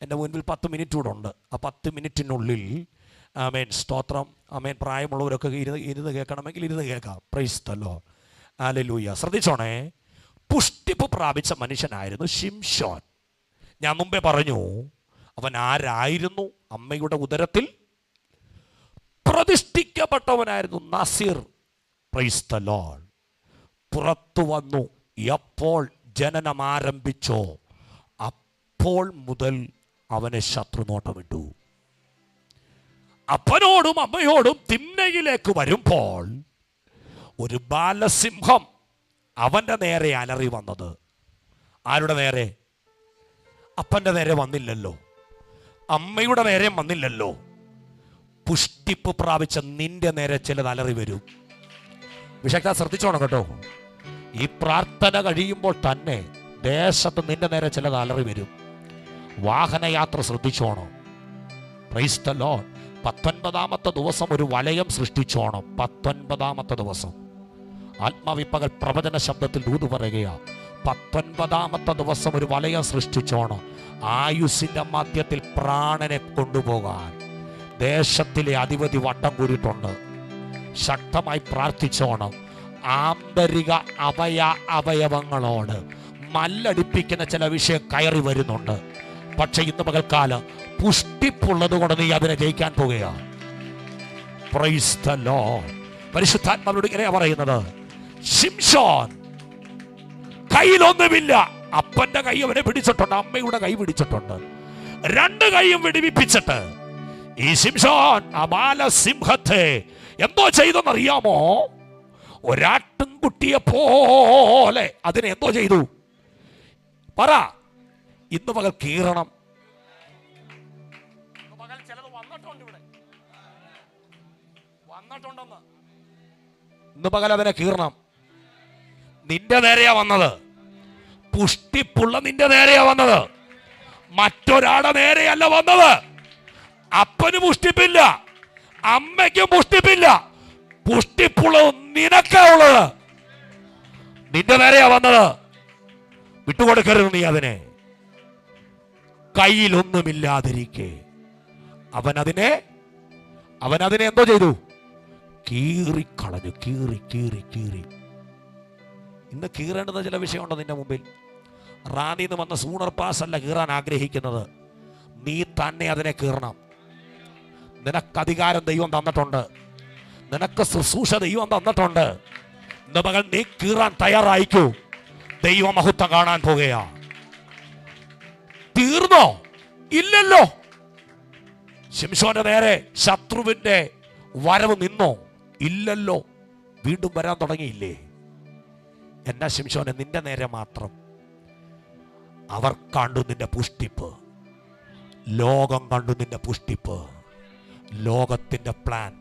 എൻ്റെ മുൻപിൽ 10 മിനിറ്റ് കൂടെ ഉണ്ട്. ആ 10 മിനിറ്റിനുള്ളിൽ ആമേൻ, സ്തോത്രം, ആമേൻ. പ്രായമുള്ളവരൊക്കെ ഇരുന്ന് കേൾക്കണമെങ്കിൽ ഇരുന്ന് കേൾക്കാം. Price the lord. ഹല്ലേലൂയ. ശ്രദ്ധിച്ചോണേ, പുഷ്ടിപ്പ് പ്രാപിച്ച മനുഷ്യനായിരുന്നു ശിംശോൻ. ഞാൻ മുമ്പേ പറഞ്ഞു അവൻ ആരായിരുന്നു? അമ്മയുടെ ഉദരത്തിൽ പ്രതിഷ്ഠിക്കപ്പെട്ടവനായിരുന്നു, നസീർ. Praise the lord. പുറത്തു വന്നു. എപ്പോൾ ജനനം ആരംഭിച്ചോ അപ്പോൾ മുതൽ അവനെ ശത്രുനോട്ടമിട്ടു. അപ്പനോടും അമ്മയോടും തിമ്നയിലേക്ക് വരുമ്പോൾ ഒരു ബാലസിംഹം അവൻ്റെ നേരെ അലറി വന്നത്. ആരുടെ നേരെ? അപ്പൻ്റെ നേരെ വന്നില്ലല്ലോ, അമ്മയുടെ നേരെ വന്നില്ലല്ലോ. പുഷ്ടിപ്പ് പ്രാപിച്ച നിന്റെ നേരെ ചിലത് അലറി വരും. വിശക്ത ശ്രദ്ധിച്ചോണം കേട്ടോ. ഈ പ്രാർത്ഥന കഴിയുമ്പോൾ തന്നെ ദേശത്ത് നിന്റെ നേരെ ചിലത് അലറി വരും. വാഹനയാത്ര ശ്രദ്ധിച്ചോണം. Price the Lord. 19ാമത്തെ ദിവസം ഒരു വലയം സൃഷ്ടിച്ചോണം. 19ാമത്തെ ദിവസം ആത്മാവിപ്പകൽ പ്രവചന ശബ്ദത്തിൽ ദൂത് പറയുകയാ. 19ാമത്തെ ദിവസം ഒരു വലയം സൃഷ്ടിച്ചോണം. ആയുസ്സിന്റെ മധ്യത്തിൽ പ്രാണനെ കൊണ്ടുപോകാൻ ദേശത്തിലെ അധിപതി വട്ടം കൂടിയിട്ടുണ്ട്. ശക്തമായി പ്രാർത്ഥിച്ചോണം. ആന്തരിക അവയവങ്ങളോട് മല്ലടിപ്പിക്കുന്ന ചില വിഷയം കയറി വരുന്നുണ്ട്. പക്ഷെ ഇന്ന് പകൽക്കാലം പുഷ്ടിപ്പുള്ളത് കൊണ്ട് നീ അതിനെ ജയിക്കാൻ പോകുകയാണ്. Praise the lord. പരിശുദ്ധാത്മാവിനോട് ഇങ്ങനെയാ പറയുന്നത്. ശിംശോൻ കയ്യിലൊന്നുമില്ല. അപ്പന്റെ കൈ അവനെ പിടിച്ചിട്ടുണ്ട്, അമ്മയുടെ കൈ പിടിച്ചിട്ടുണ്ട്. 2 കൈയും വിടിവിപ്പിച്ചിട്ട് ഈ ശിംശോൻ ആ ബാലസിംഹത്തെ എന്തോ ചെയ്തെന്നറിയാമോ? ഒരാട്ടിൻകുട്ടിയെ പോലെ അതിനെ എന്തോ ചെയ്തു? പറ. ഇന്ന് പകൽ കീറണം. ചിലത് വന്നിട്ടുണ്ട്, ഇവിടെ വന്നിട്ടുണ്ടെന്ന്. ഇന്ന് പകൽ അതിനെ കീറണം. നിന്റെ നേരെയാ വന്നത്. പുഷ്ടിപ്പുള്ള നിന്റെ നേരെയാ വന്നത്, മറ്റൊരാളുടെ നേരെയല്ല വന്നത്. അപ്പന് പുഷ്ടിപ്പില്ല, അമ്മയ്ക്കും പുഷ്ടിപ്പില്ല. പുഷ്ടിപ്പുള്ളത് നിനക്കാ ഉള്ളത്. നിന്റെ നേരെയാ വന്നത്. വിട്ടുകൊടുക്കരുത് നീ അതിനെ. കയ്യിലൊന്നുമില്ലാതിരിക്കെ അവനതിനെ എന്തോ ചെയ്തു? കീറിക്കളഞ്ഞു. കീറി. ഇന്ന് കീറേണ്ടുന്ന ചില വിഷയമുണ്ടോ നിന്റെ മുമ്പിൽ? റാന്നിന്ന് വന്ന സൂണർ പാസ് അല്ല കീറാൻ ആഗ്രഹിക്കുന്നത്, നീ തന്നെ അതിനെ കീറണം. നിനക്ക് അധികാരം ദൈവം തന്നിട്ടുണ്ട്, നിനക്ക് ശുശ്രൂഷ ദൈവം തന്നിട്ടുണ്ട്. ഇന്ന് മകൾ നീ കീറാൻ തയ്യാറായിക്കൂ. ദൈവമഹത്വം കാണാൻ പോകുകയാ. തീർന്നോ? ഇല്ലല്ലോ. ശിംശോന്റെ നേരെ ശത്രുവിന്റെ വരവ് നിന്നോ? ഇല്ലല്ലോ. വീണ്ടും വരാൻ തുടങ്ങിയില്ലേ? എന്നാ ശിംശോനെ, നിന്റെ നേരെ മാത്രം അവർ കണ്ടു നിന്റെ പുഷ്ടിപ്പ്. ലോകം കണ്ടു നിന്റെ പുഷ്ടിപ്പ്. ലോകത്തിന്റെ പ്ലാൻ,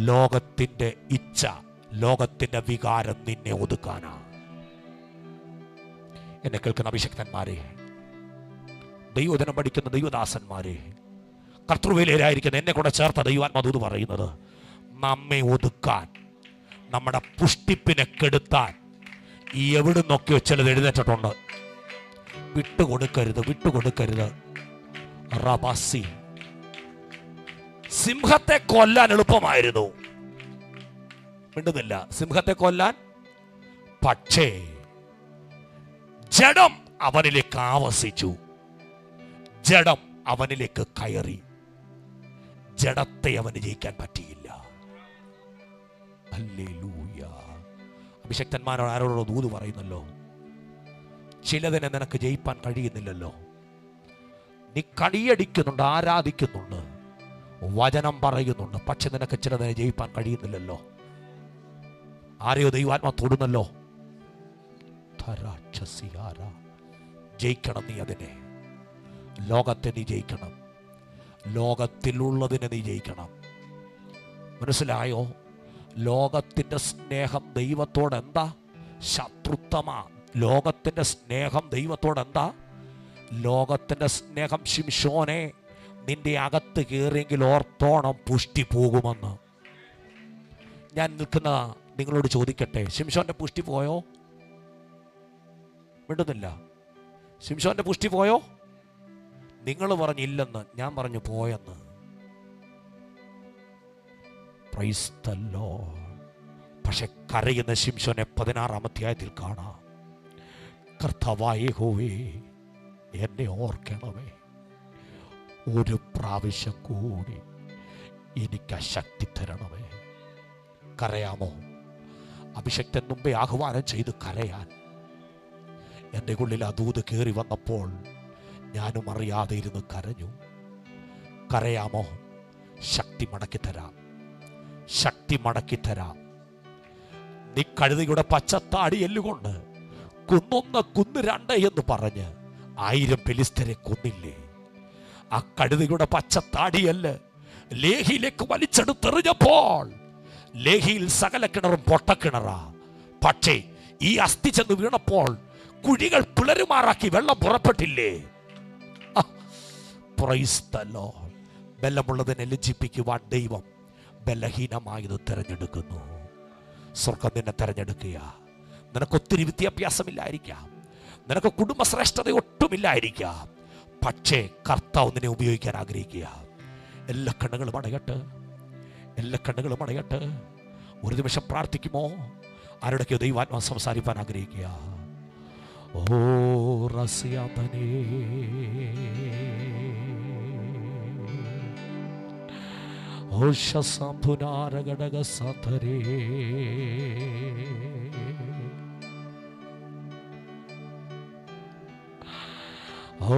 ലോകത്തിന്റെ ഇച്ഛ, ലോകത്തിന്റെ വികാരം നിന്നെ ഒതുക്കാനാ. എന്നെ കേൾക്കുന്ന അഭിഷക്തന്മാരെ, ദൈവവചനം പഠിക്കുന്ന ദൈവദാസന്മാരെ, കർത്തൃവേലയിലായിരിക്കുന്ന എന്നെ കൂടെ ചേർത്ത ദൈവാത്മാദൂത് പറയുന്നത്, നമ്മെ ഒതുക്കാൻ, നമ്മുടെ പുഷ്ടിപ്പിനെ കെടുത്താൻ എവിടുന്നൊക്കെയോ ചിലത് എഴുന്നേറ്റിട്ടുണ്ട്. വിട്ടുകൊടുക്കരുത്. റബാസി. സിംഹത്തെ കൊല്ലാൻ എളുപ്പമായിരുന്നു, മിണ്ടുന്നില്ല. സിംഹത്തെ കൊല്ലാൻ. പക്ഷേ ജഡം അവനിലേക്ക് ആവസിച്ചു. ജഡം അവനിലേക്ക് കയറി. ജഡത്തെ അവന് ജയിക്കാൻ പറ്റിയില്ല. ഹല്ലേലൂയ. അഭിഷക്തന്മാരോട് ആരോടോ ദൂത് പറയുന്നല്ലോ, ചിലതിനെ നിനക്ക് ജയിപ്പാൻ കഴിയുന്നില്ലല്ലോ. നീ കടിയടിക്കുന്നുണ്ട്, ആരാധിക്കുന്നുണ്ട്, വചനം പറയുന്നുണ്ട്, പക്ഷെ നിനക്ക് ചിലതിനെ ജയിപ്പാൻ കഴിയുന്നില്ലല്ലോ. ആരെയോ ദൈവാത്മാ തൊടുന്നല്ലോ. ജയിക്കണം. നീ അതിനെ, ലോകത്തെ നീ ജയിക്കണം. ലോകത്തിലുള്ളതിനെ നീ ജയിക്കണം. മനസ്സിലായോ? ലോകത്തിൻ്റെ സ്നേഹം ദൈവത്തോട് എന്താ? ശത്രുത്വമാ. ലോകത്തിൻ്റെ സ്നേഹം ദൈവത്തോട് എന്താ? ലോകത്തിൻ്റെ സ്നേഹം. ശിംശോനെ, നിന്റെ അകത്ത് കയറിയെങ്കിൽ ഓർത്തോണം പുഷ്ടി പോകുമെന്ന്. ഞാൻ നിൽക്കുന്ന നിങ്ങളോട് ചോദിക്കട്ടെ, ശിംശോന്റെ പുഷ്ടി പോയോ? മിണ്ടുന്നില്ല. ശിംശോന്റെ പുഷ്ടി പോയോ? നിങ്ങൾ പറഞ്ഞില്ലെന്ന്, ഞാൻ പറഞ്ഞു പോയെന്ന്. Price the Lord. പക്ഷെ കരയുന്ന ശിംശോനെ 16-ാം അധ്യായത്തിൽ കാണാം. കർത്താവായ യഹോവേ, എന്നെ ഓർക്കണമേ, ഒരു പ്രാവശ്യം കൂടി എനിക്ക് ആ ശക്തി തരണമേ. കരയാമോ? അഭിഷക്തൻ മുമ്പേ ആഹ്വാനം ചെയ്ത് കരയാൻ. എൻ്റെ ഉള്ളിൽ ആ ദൂത് കയറി വന്നപ്പോൾ ഞാനും അറിയാതെ ഇരുന്ന് കരഞ്ഞു. കരയാമോ? ശക്തി മടക്കിത്തരാം, ശക്തി മടക്കിത്തരാം. നീ കഴുതയുടെ പച്ചത്താടി എല്ലുകൊണ്ട് കുന്നൊന്ന് കുന്ന് രണ്ട് എന്ന് പറഞ്ഞ് 1000 ഫെലിസ്ത്യരെ കൊന്നില്ലേ? ആ കഴുതയുടെ പച്ചത്താടിയല്ല് ലേഹിയിലേക്ക് വലിച്ചെടുത്തെറിഞ്ഞപ്പോൾ ലേഹിയിൽ സകല കിണറും പൊട്ടക്കിണറാ. പക്ഷേ ഈ അസ്ഥി ചെന്ന് വീണപ്പോൾ കുഴികൾ പിളരുമാറാക്കി വെള്ളം പുറപ്പെട്ടില്ലേ? Praise the lord. ബലമുള്ളതിനെ ലജ്ജിപ്പിക്കുവാൻ ദൈവം ബലഹീനമായത് തിരഞ്ഞെടുക്കുന്നു. സ്വർഗം നിന്നെ തിരഞ്ഞെടുക്കുക. നിനക്ക് ഒത്തിരി വിദ്യാഭ്യാസമില്ലായിരിക്കാം, നിനക്ക് കുടുംബശ്രേഷ്ഠത ഒട്ടുമില്ലായിരിക്കാം, പക്ഷേ കർത്താവ് നിന്നെ ഉപയോഗിക്കാൻ ആഗ്രഹിക്കുക. എല്ലാ കണ്ണുകളും അടയട്ടെ, എല്ലാ കണ്ണുകളും അടയട്ടെ. ഒരു നിമിഷം പ്രാർത്ഥിക്കുമോ? ആരുടെയൊക്കെയോ ദൈവാത്മാ സംസാരിപ്പാൻ ആഗ്രഹിക്കുക. ഓ റസ്യാതനേ, ഓ ശസംഭുനാരഘടക സധരേ, ഓ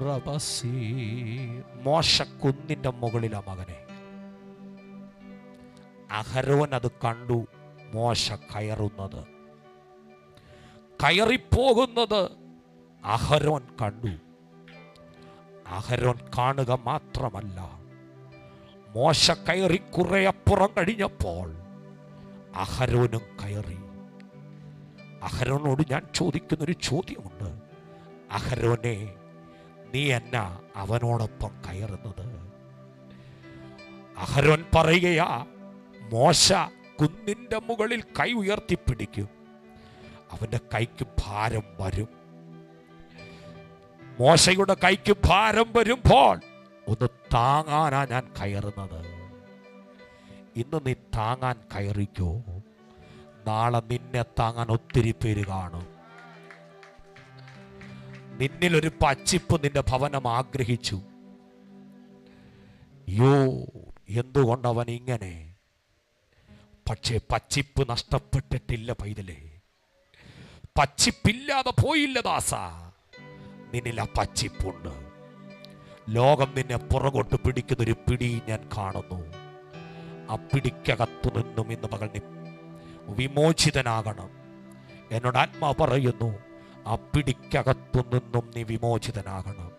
റബസി. മോശ കുന്നിന്റെ മുകളിലാ മകനെ. അഹരോൻ അത് കണ്ടു. മോശ കയറുന്നത്, കയറിപ്പോകുന്നത് അഹരോൻ കണ്ടു. അഹരോൻ കാണുക മാത്രമല്ല, മോശ കയറി കുറെ അപ്പുറം കഴിഞ്ഞപ്പോൾ അഹരോനും കയറി. അഹരോനോട് ഞാൻ ചോദിക്കുന്നൊരു ചോദ്യമുണ്ട്. അഹരോനെ, നീ എന്നാ അവനോടൊപ്പം കയറുന്നത്? അഹരോൻ പറയുകയാ, മോശ കുന്നിന്റെ മുകളിൽ കൈ ഉയർത്തിപ്പിടിക്കും, അവന്റെ കൈക്ക് ഭാരം വരും. മോശയുടെ കൈക്ക് ഭാരം വരുമ്പോൾ ഒന്ന് താങ്ങാനാ ഞാൻ കയറുന്നത്. ഇന്ന് നീ താങ്ങാൻ കയറിക്കോ. നാളെ നിന്നെ താങ്ങാൻ ഒത്തിരി പേര് കാണും. നിന്നിലൊരു പച്ചിപ്പ് നിന്റെ ഭവനം ആഗ്രഹിച്ചു. യോ, എന്തുകൊണ്ടവൻ ഇങ്ങനെ? പക്ഷേ പച്ചിപ്പ് നഷ്ടപ്പെട്ടിട്ടില്ല പൈതലേ. പച്ചിപ്പില്ലാതെ പോയില്ല ദാസ. നിന്നിൽ ആ പച്ചിപ്പുണ്ട്. ലോകം നിന്നെ പുറകോട്ട് പിടിക്കുന്നൊരു പിടി ഞാൻ കാണുന്നു. ആ പിടിക്കകത്തു നിന്നും ഇന്ന് പകൽ നീ വിമോചിതനാകണം. എന്നോട് ആത്മാവ് പറയുന്നു, ആ പിടിക്കകത്തു നിന്നും നീ വിമോചിതനാകണം.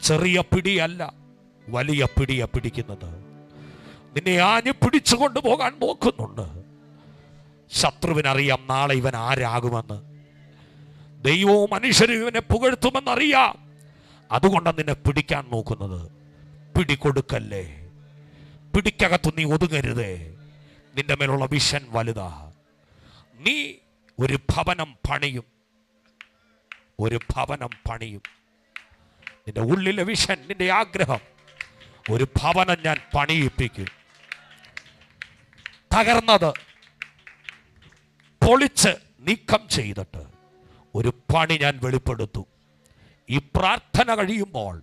ചെറിയ പിടിയല്ല, വലിയ പിടിയാ പിടിക്കുന്നത്. നിന്നെ ആഞ്ഞു പിടിച്ചു കൊണ്ടുപോകാൻ നോക്കുന്നുണ്ട്. ശത്രുവിനറിയാം നാളെ ഇവൻ ആരാകുമെന്ന്. ദൈവവും മനുഷ്യരും ഇവനെ പുകഴ്ത്തുമെന്നറിയാം. അതുകൊണ്ടാണ് നിന്നെ പിടിക്കാൻ നോക്കുന്നത്. പിടികൊടുക്കല്ലേ. പിടിക്കകത്ത് നീ ഒതുങ്ങരുതേ. നിന്റെ മേലുള്ള വിഷൻ വലുതാ. നീ ഒരു ഭവനം പണിയും, ഒരു ഭവനം പണിയും. നിന്റെ ഉള്ളിലെ വിഷൻ, നിന്റെ ആഗ്രഹം, ഒരു ഭവനം ഞാൻ പണിയിപ്പിക്കും. തകർന്നത് പൊളിച്ച് നീക്കം ചെയ്തിട്ട് ഒരു പണി ഞാൻ വെളിപ്പെടുത്തും. ഈ പ്രാർത്ഥന കഴിയുമ്പോൾ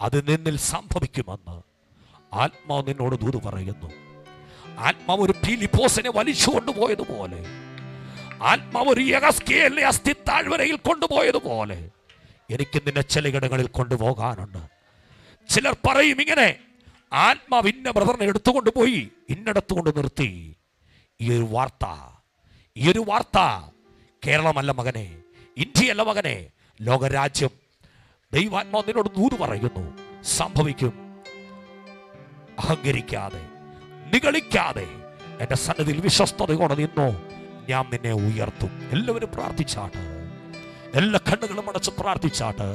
അത് നിന്നിൽ സംഭവിക്കുമെന്ന് ആത്മാവ് നിന്നോട് ദൂത് പറയുന്നു. ആത്മാവ് ഒരു ഫിലിപ്പോസിനെ വലിച്ചു കൊണ്ടുപോയതുപോലെ, ആത്മാവ് ഒരു യഹസ്കേലിനെ അസ്ഥിത്താഴ്വരയിൽ കൊണ്ടുപോയതുപോലെ എനിക്ക് നിന്നെ ചിലയിടങ്ങളിൽ കൊണ്ടുപോകാനുണ്ട്. ചിലർ പറയും ഇങ്ങനെ, ആത്മാവ് ഇന്ന ബ്രദറിനെ എടുത്തുകൊണ്ടുപോയി ഇന്നടത്ത് കൊണ്ട് നിർത്തി. ഈ ഒരു വാർത്ത കേരളമല്ല മകനെ, ഇന്ത്യയല്ല മകനെ, ലോകരാജ്യം ദൈവാത്മാ നിന്നോട് ദൂത് പറയുന്നു, സംഭവിക്കും. അഹങ്കരിക്കാതെ, നിഗളിക്കാതെ എൻ്റെ സന്നിധിയിൽ വിശ്വസ്തതയോടെ നിന്നോ, ഞാൻ നിന്നെ ഉയർത്തും. എല്ലാവരും പ്രാർത്ഥിച്ചാട്ട്, എല്ലാ കണ്ണുകളും അടച്ച് പ്രാർത്ഥിച്ചാട്ട്.